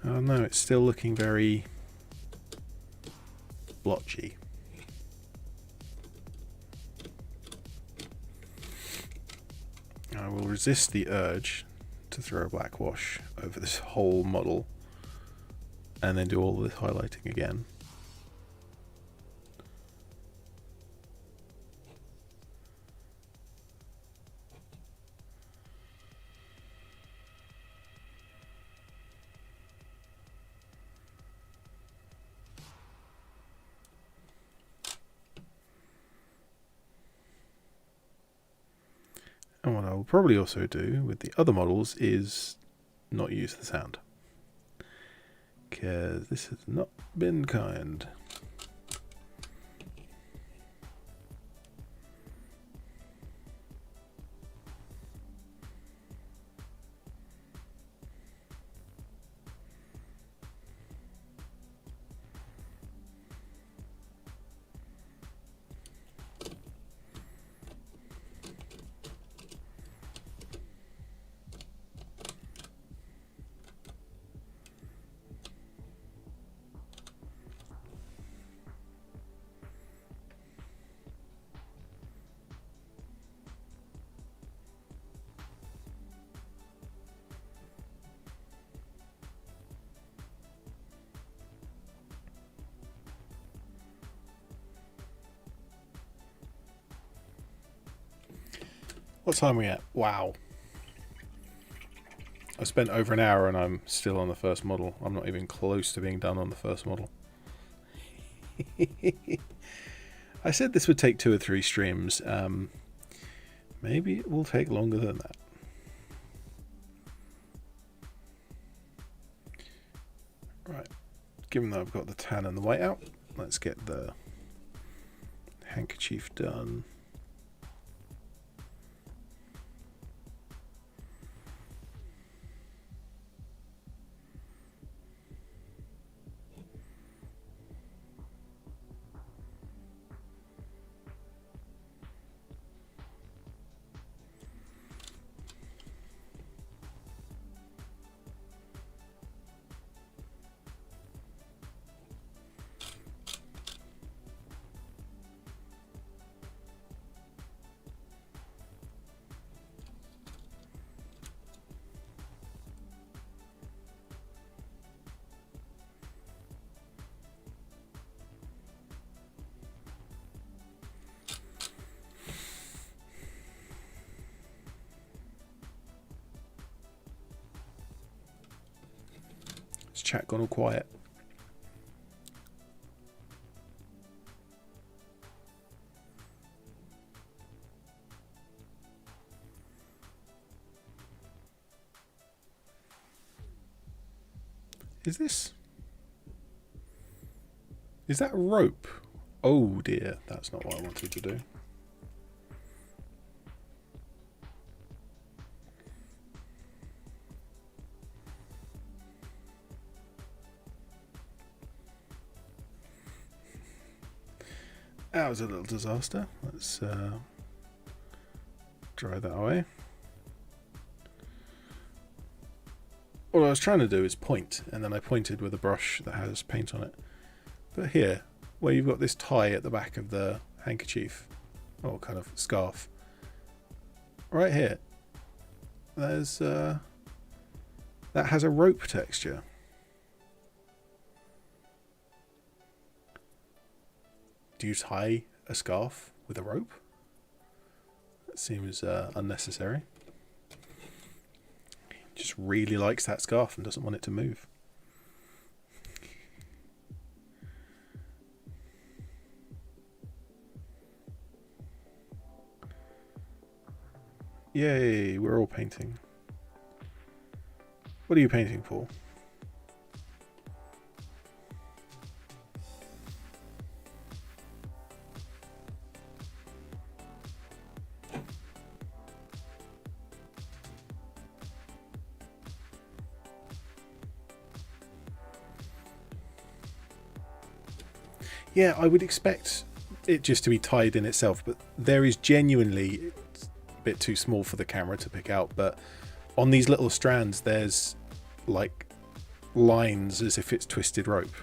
Oh no, it's still looking very blotchy. I will resist the urge to throw a black wash over this whole model and then do all this highlighting again. And what I will probably also do with the other models is not use the sound, because this has not been kind. What time are we at? Wow. I spent over an hour and I'm still on the first model. I'm not even close to being done on the first model. I said this would take 2 or 3 streams. Maybe it will take longer than that. Right. Given that I've got the tan and the white out, let's get the handkerchief done. Chat gone all quiet. Is that a rope? Oh dear, that's not what I wanted to do. That was a little disaster. Let's dry that away. What I was trying to do is point, and then I pointed with a brush that has paint on it. But here, where you've got this tie at the back of the handkerchief, or kind of scarf, right here, there's that has a rope texture. Do you tie a scarf with a rope? That seems unnecessary. Just really likes that scarf and doesn't want it to move. Yay, we're all painting. What are you painting for? Yeah, I would expect it just to be tied in itself, but there is genuinely a bit too small for the camera to pick out, but on these little strands there's like lines as if it's twisted rope.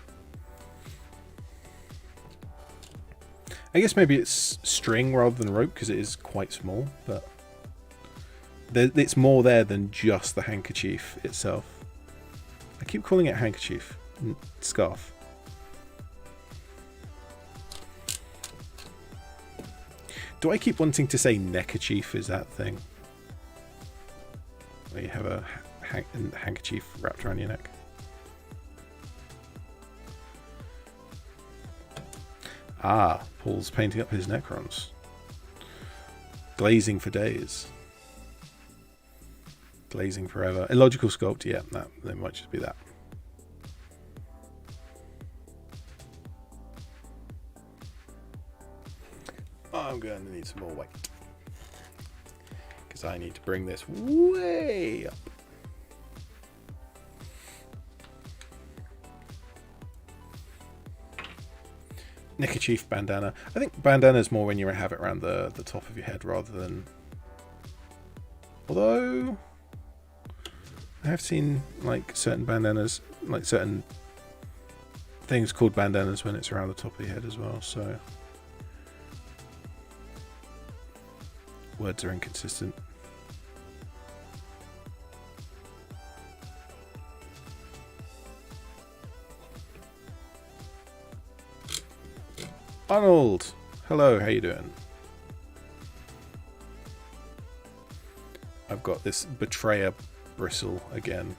I guess maybe it's string rather than rope because it is quite small, but it's more there than just the handkerchief itself. I keep calling it handkerchief, scarf. Do I keep wanting to say neckerchief? Is that thing where you have a handkerchief wrapped around your neck? Ah, Paul's painting up his Necrons. Glazing for days. Glazing forever. Illogical sculpt, yeah, that might just be that. I'm going to need some more weight because I need to bring this way up. Neckerchief bandana. I think bandana is more when you have it around the top of your head rather than... Although I have seen like certain bandanas, like certain things called bandanas when it's around the top of your head as well, so words are inconsistent. Arnold! Hello, how you doing? I've got this betrayer bristle again,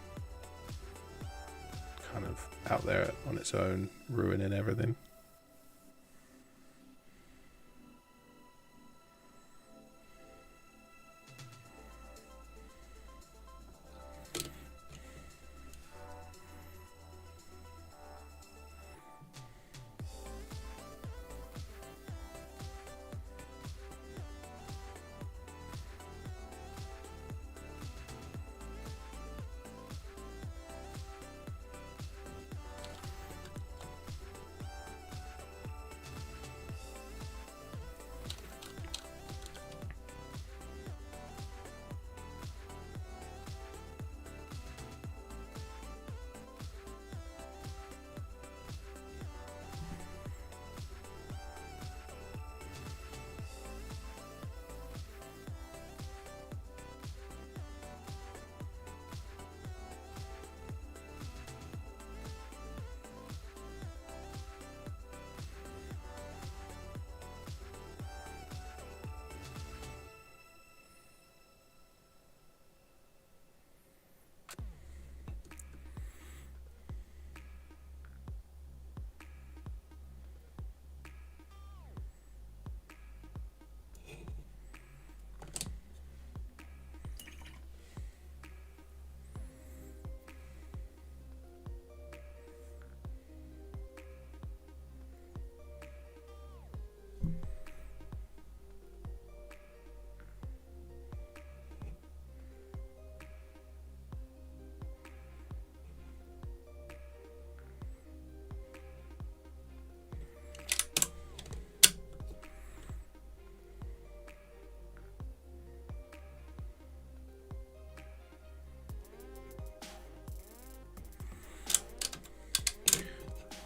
kind of out there on its own, ruining everything.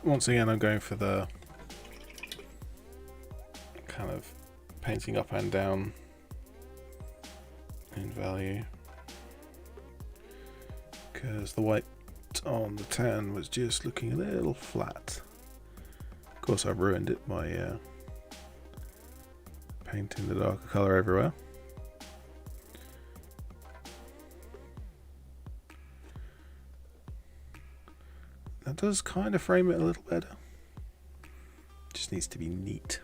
Once again, I'm going for the kind of painting up and down in value, because the white on the tan was just looking a little flat. Of course, I've ruined it by painting the darker colour everywhere. That does kind of frame it a little better. Just needs to be neat.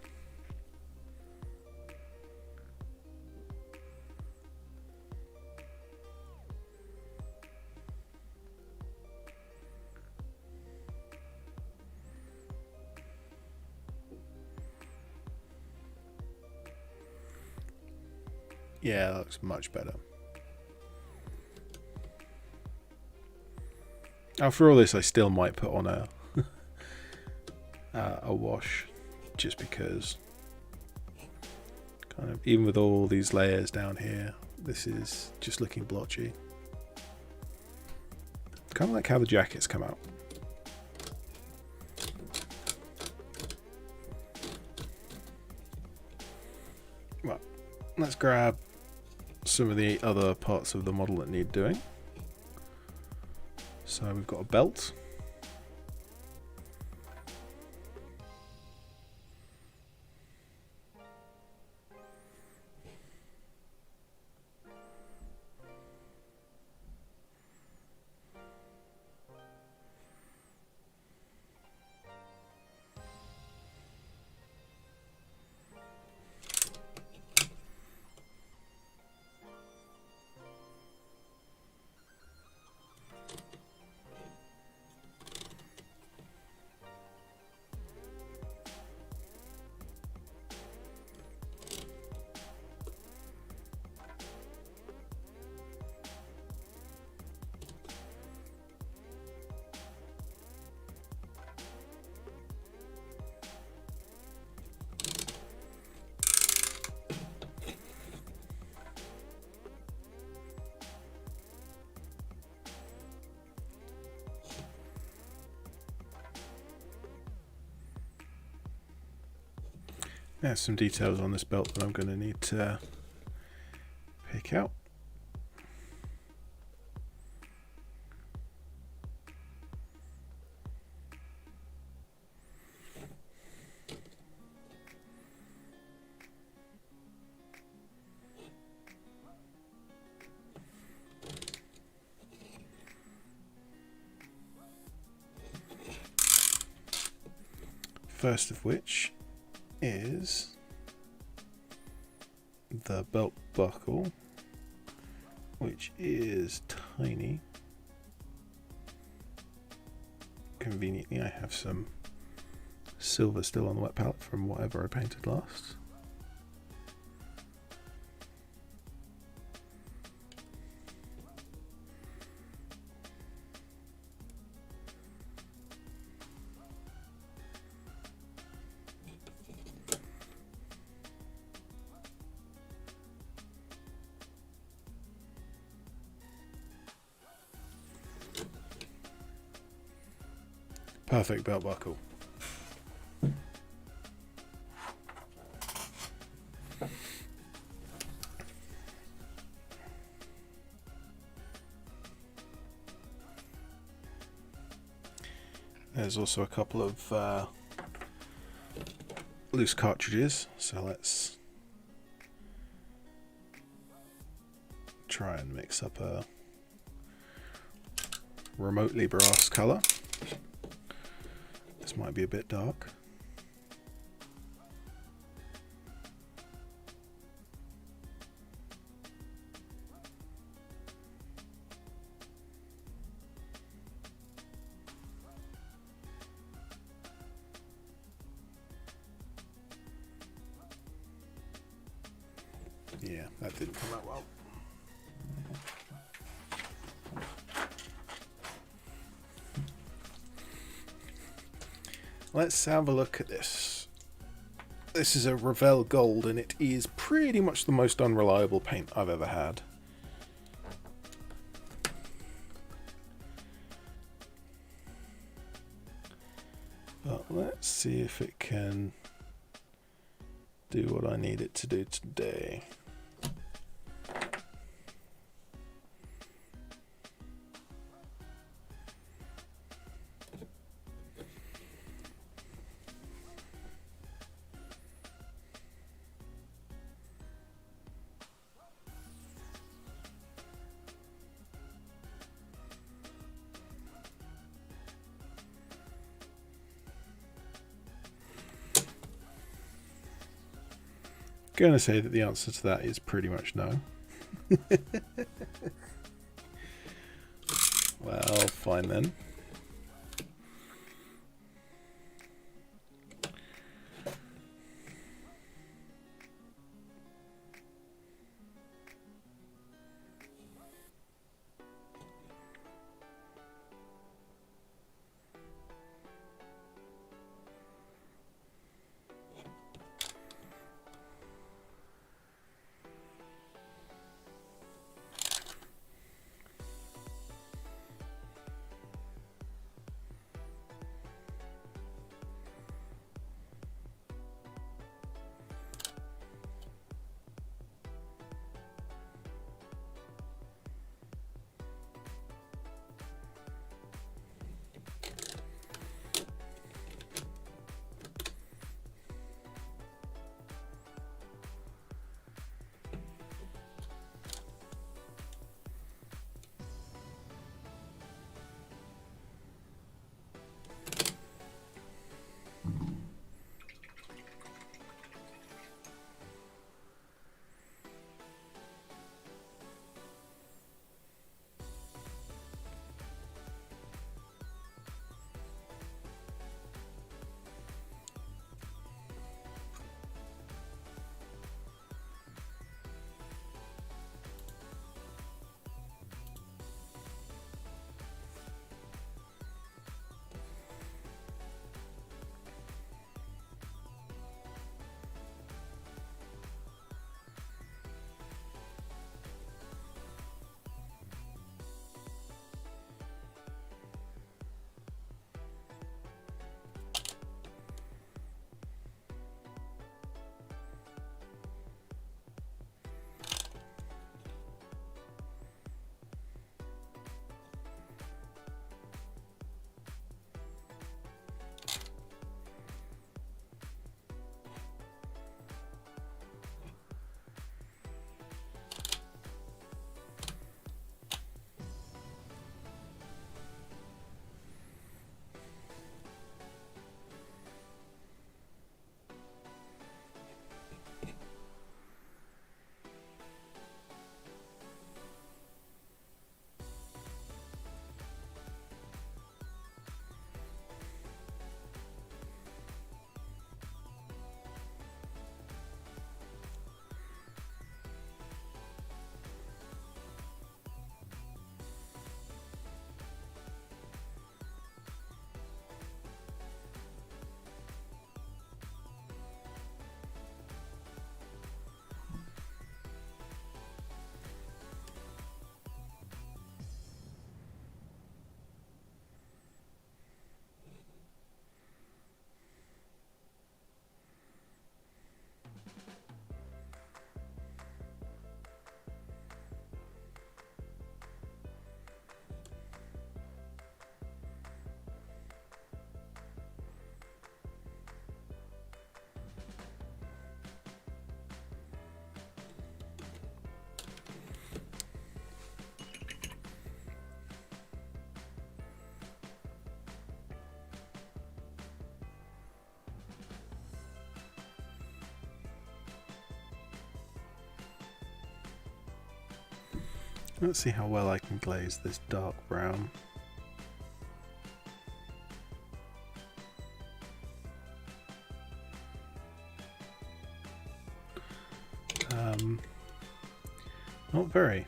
Yeah, that looks much better. After all this, I still might put on a a wash, just because, kind of, even with all these layers down here, this is just looking blotchy. Kind of like how the jackets come out. Well, let's grab some of the other parts of the model that need doing. So we've got a belt. There's some details on this belt that I'm going to need to pick out. First of which is the belt buckle, which is tiny. Conveniently, I have some silver still on the wet palette from whatever I painted last. Perfect belt buckle. There's also a couple of loose cartridges, so let's try and mix up a remotely brass colour. This might be a bit dark. Yeah, that didn't come out well. Let's have a look at this. This is a Revell Gold, and it is pretty much the most unreliable paint I've ever had. But let's see if it can do what I need it to do today. Going to say that the answer to that is pretty much no. Well, fine then. Let's see how well I can glaze this dark brown. Not very.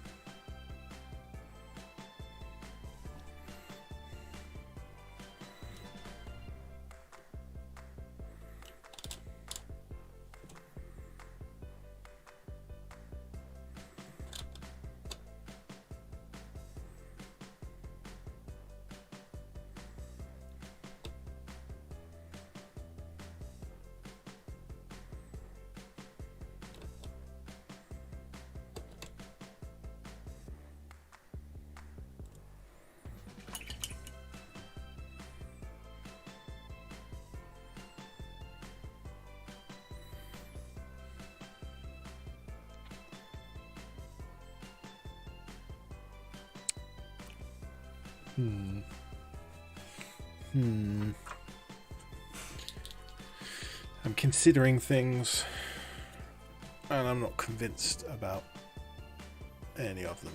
I'm considering things and I'm not convinced about any of them.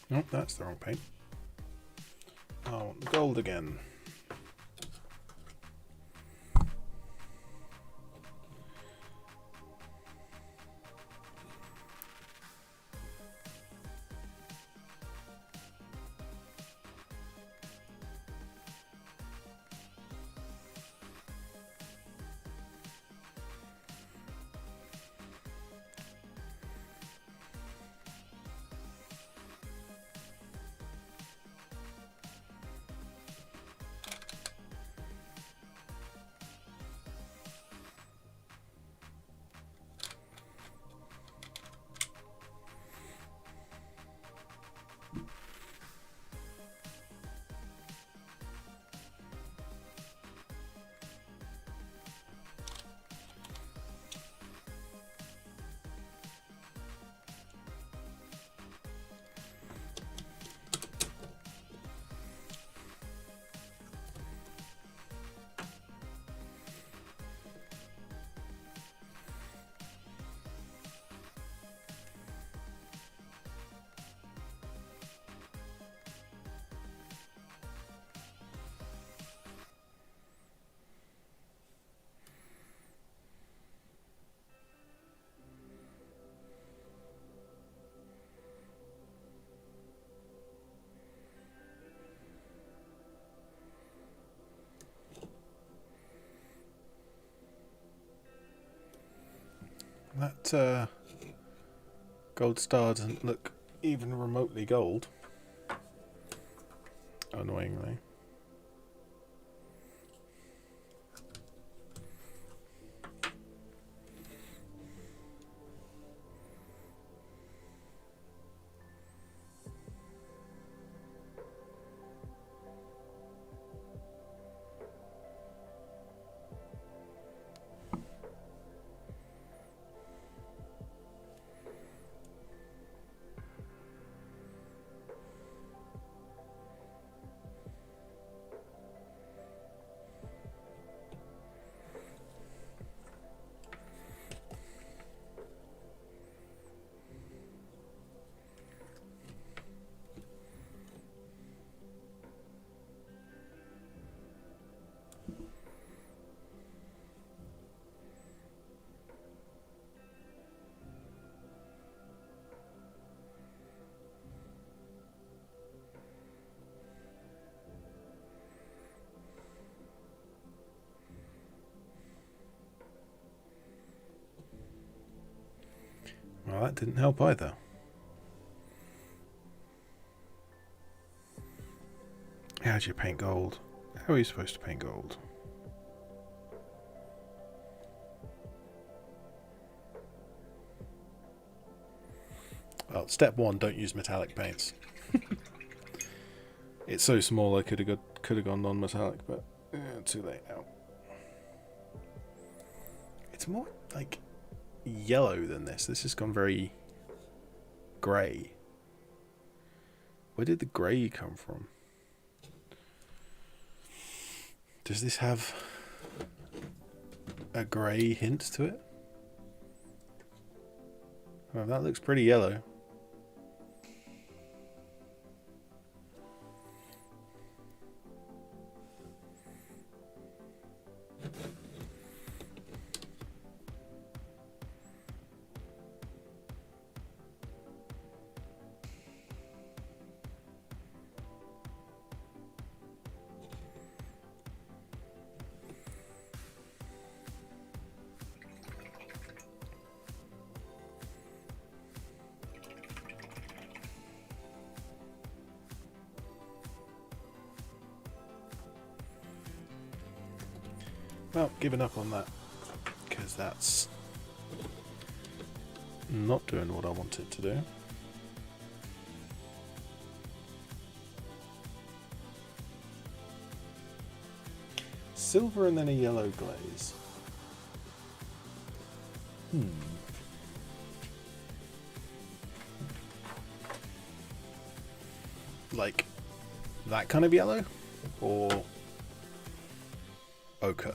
Nope, that's the wrong paint. I want the gold again. That gold star doesn't look even remotely gold, annoyingly. that didn't help either. How do you paint gold? How are you supposed to paint gold? Well, step 1, don't use metallic paints. It's so small I could have gone non-metallic, but too late now. It's more like yellow than this. This has gone very grey. Where did the grey come from? Does this have a grey hint to it? Oh, that looks pretty yellow. Well, giving up on that, because that's not doing what I want it to do. Silver and then a yellow glaze. Like that kind of yellow? Or ochre?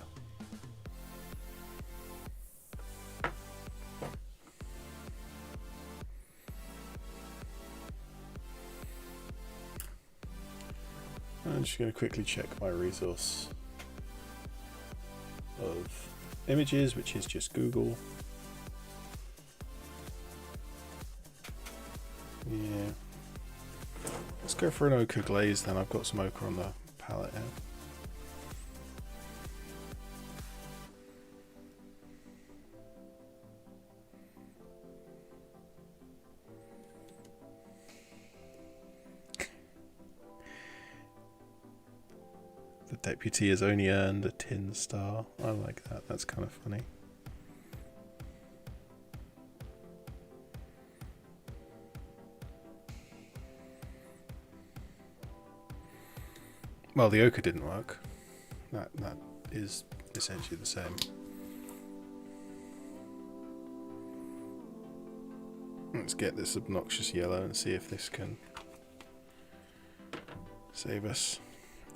I'm just going to quickly check my resource of images, which is just Google. Yeah. Let's go for an ochre glaze then. I've got some ochre on the palette here. The deputy has only earned a tin star. I like that. That's kind of funny. Well, the ochre didn't work. That is essentially the same. Let's get this obnoxious yellow and see if this can save us.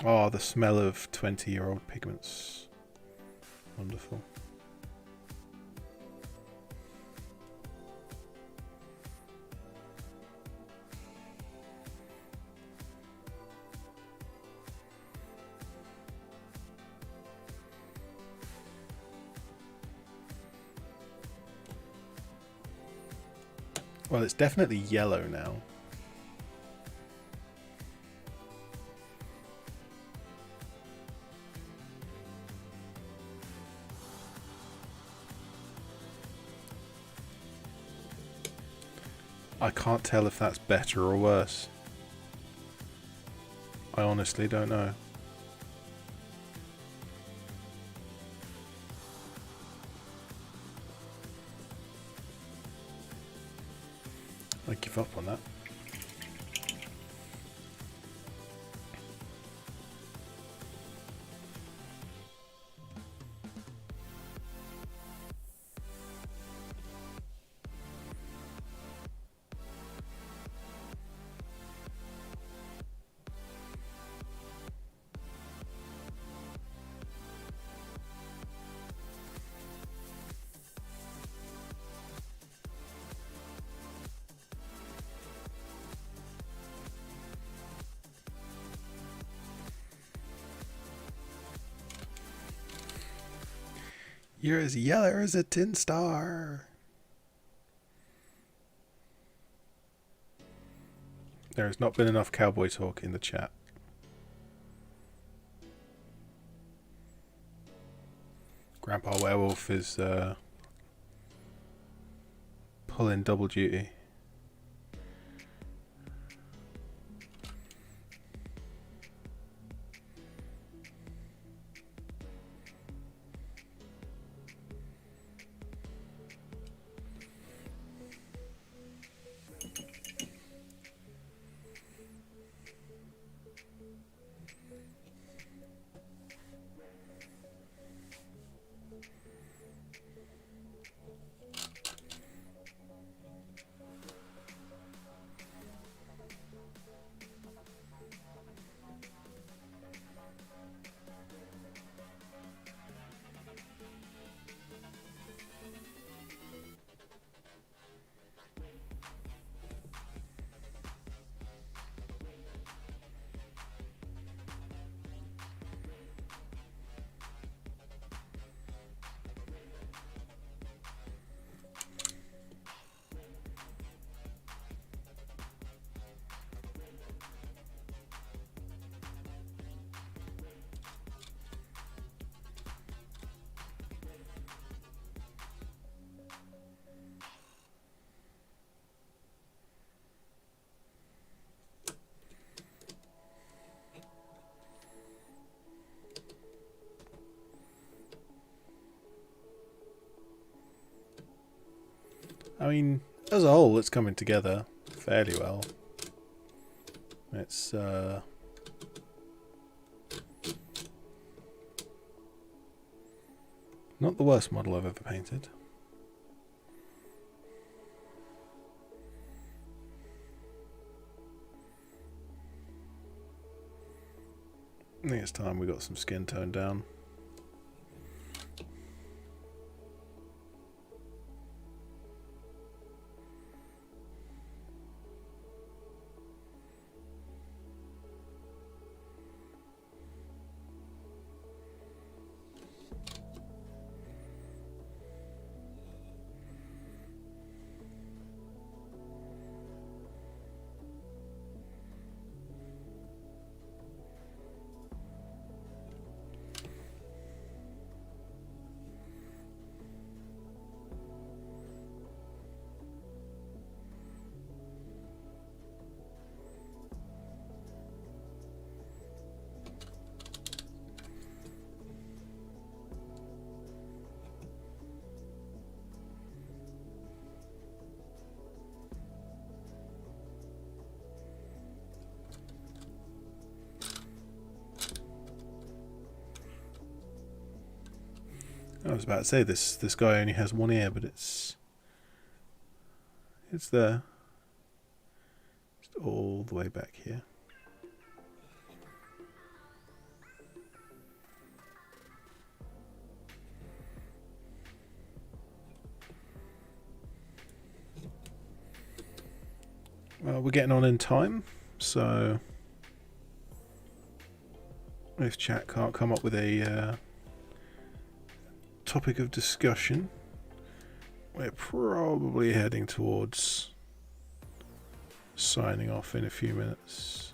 Oh, the smell of 20-year-old pigments. Wonderful. Well, it's definitely yellow now. I can't tell if that's better or worse. I honestly don't know. I give up on that. You're as yellow as a tin star. There has not been enough cowboy talk in the chat. Grandpa Werewolf is pull in double duty. I mean, as a whole, it's coming together fairly well. It's not the worst model I've ever painted. I think it's time we got some skin tone down. I was about to say this guy only has one ear, but it's there. Just all the way back here. Well, we're getting on in time, so if chat can't come up with a topic of discussion, we're probably heading towards signing off in a few minutes.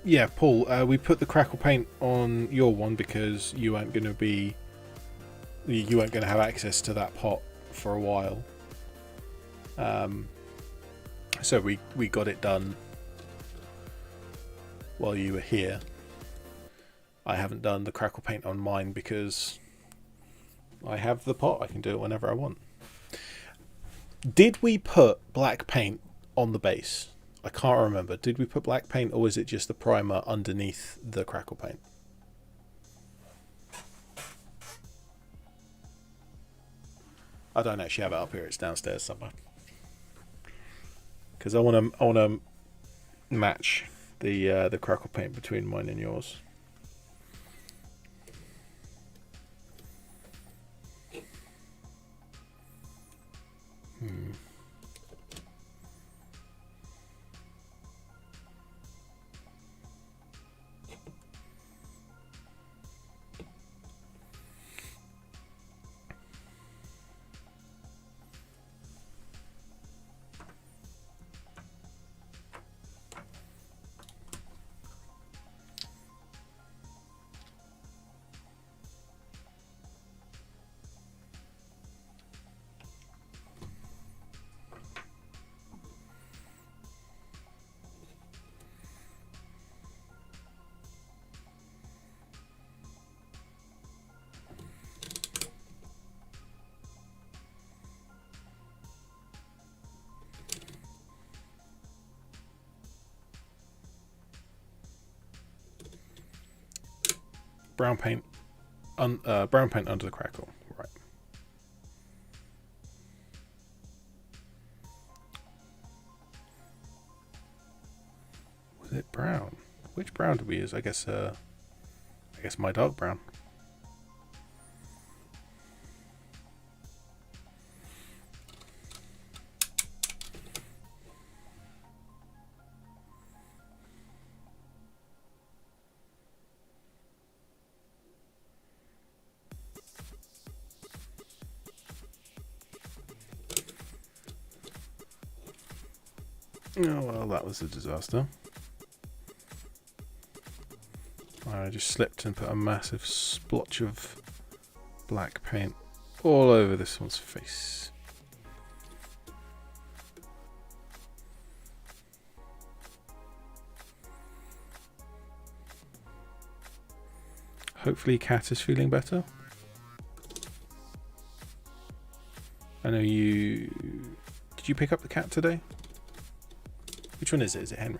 Yeah, Paul, we put the crackle paint on your one because you weren't going to have access to that pot for a while. So we got it done while you were here. I haven't done the crackle paint on mine because I have the pot. I can do it whenever I want. Did we put black paint on the base? I can't remember. Did we put black paint, or was it just the primer underneath the crackle paint? I don't actually have it up here. It's downstairs somewhere. Because I want to match the crackle paint between mine and yours. Brown paint under the crackle. Right. Was it brown? Which brown did we use? I guess my dark brown. Oh well, that was a disaster. I just slipped and put a massive splotch of black paint all over this one's face. Hopefully Cat is feeling better. I know you... Did you pick up the cat today? Which one is it? Is it Henry?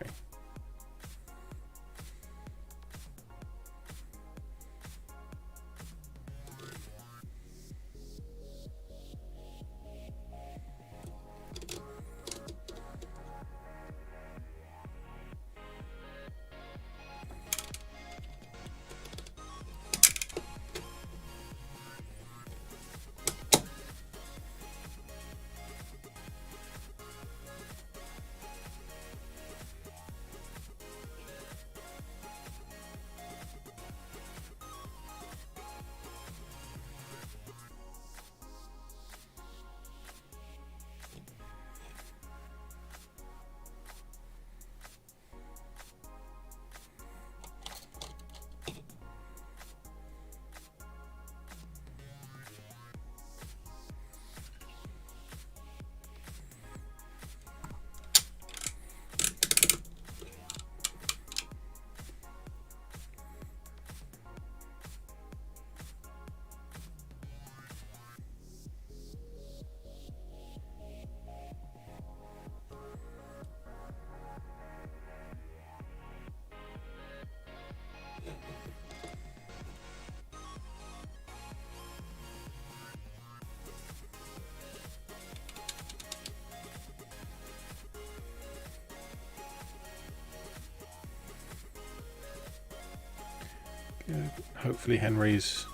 Good. Hopefully Henry's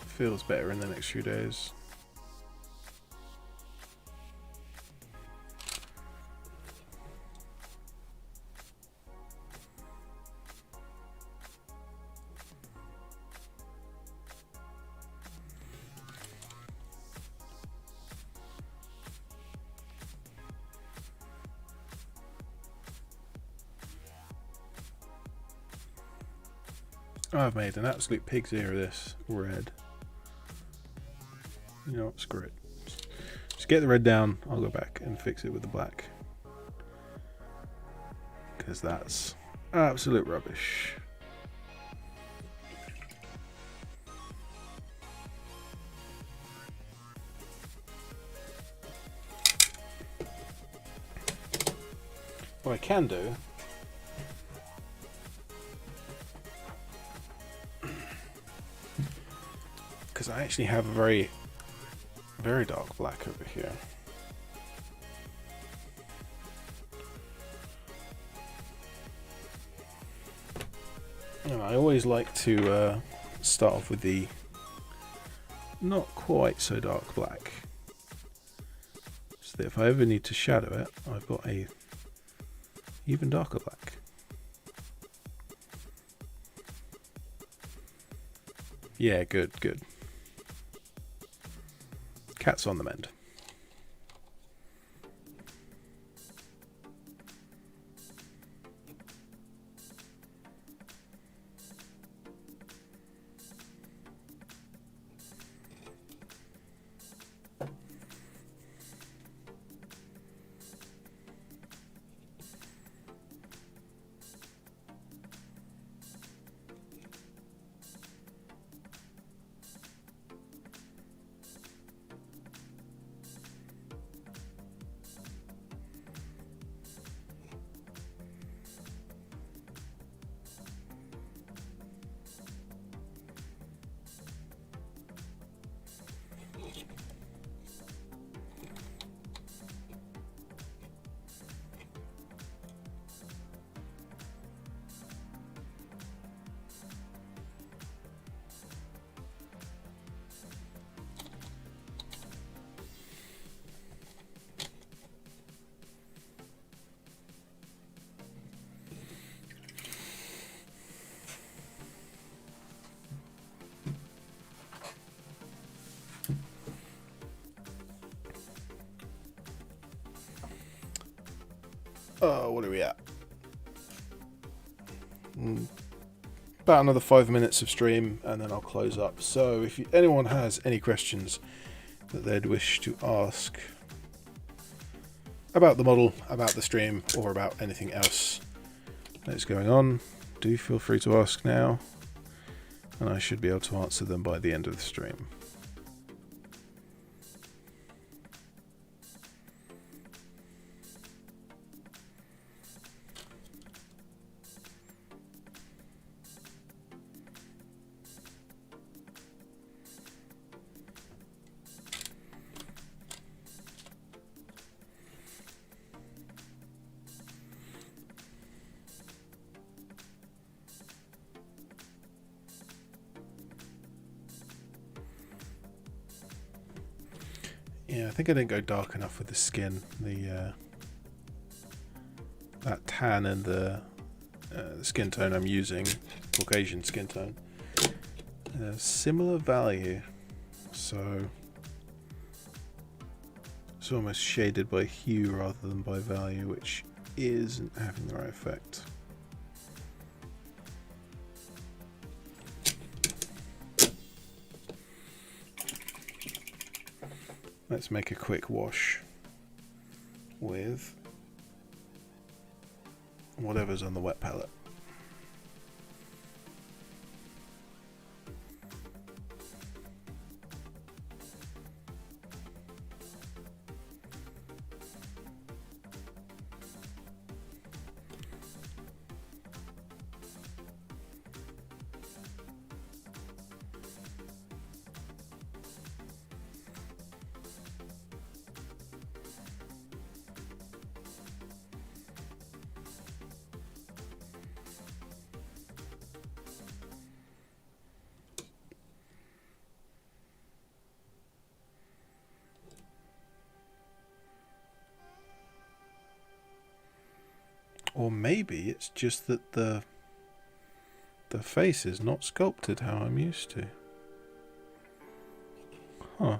feels better in the next few days. I've made an absolute pig's ear of this red. You know what, screw it. Just get the red down, I'll go back and fix it with the black. Because that's absolute rubbish. What I can do because I actually have a very dark black over here. And I always like to start off with the not quite so dark black, so that if I ever need to shadow it, I've got a even darker black. Yeah, good. Cat's on the mend. What are we at? About another 5 minutes of stream and then I'll close up. So if anyone has any questions that they'd wish to ask about the model, about the stream, or about anything else that's going on, do feel free to ask now, and I should be able to answer them by the end of the stream. Yeah, I think I didn't go dark enough with the skin. The that tan and the skin tone I'm using, Caucasian skin tone, similar value, so it's almost shaded by hue rather than by value, which isn't having the right effect. Let's make a quick wash with whatever's on the wet palette. Or maybe it's just that the face is not sculpted how I'm used to. Huh.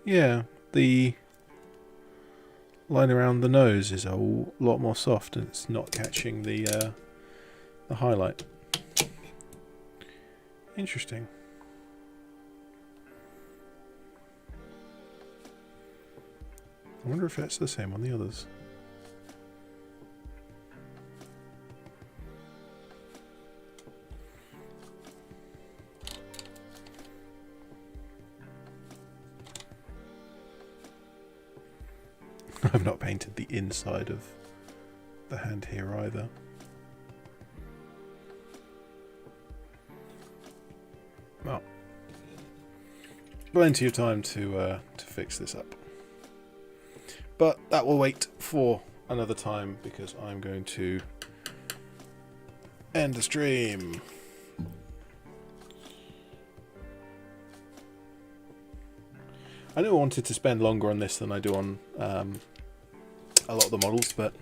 Yeah, the line around the nose is a lot more soft and it's not catching the highlight. Interesting. I wonder if that's the same on the others. I've not painted the inside of the hand here either. Well, plenty of time to fix this up. But that will wait for another time because I'm going to end the stream. I knew I wanted to spend longer on this than I do on a lot of the models, but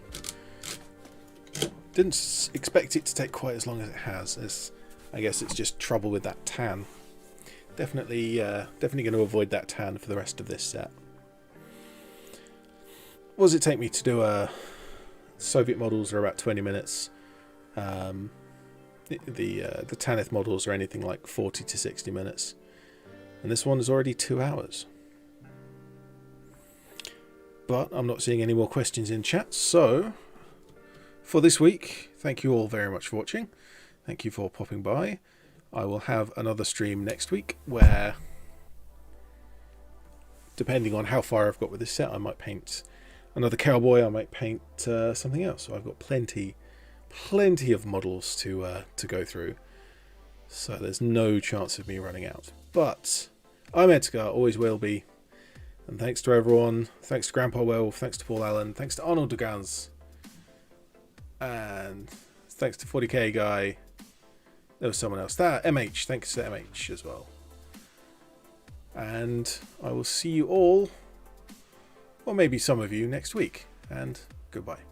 didn't expect it to take quite as long as it has. As I guess it's just trouble with that tan. Definitely going to avoid that tan for the rest of this set. What does it take me to do Soviet models are about 20 minutes. The Tanith models are anything like 40 to 60 minutes. And this one is already 2 hours. But I'm not seeing any more questions in chat, so for this week, thank you all very much for watching. Thank you for popping by. I will have another stream next week where, depending on how far I've got with this set, I might paint another cowboy, I might paint something else. So I've got plenty of models to go through. So there's no chance of me running out. But I'm ED-SKaR, always will be. And thanks to everyone. Thanks to Grandpa Will. Thanks to Paul Allen. Thanks to Arnold Dugans. And thanks to 40k guy. There was someone else. MH. Thanks to MH as well. And I will see you all, or maybe some of you, next week. And goodbye.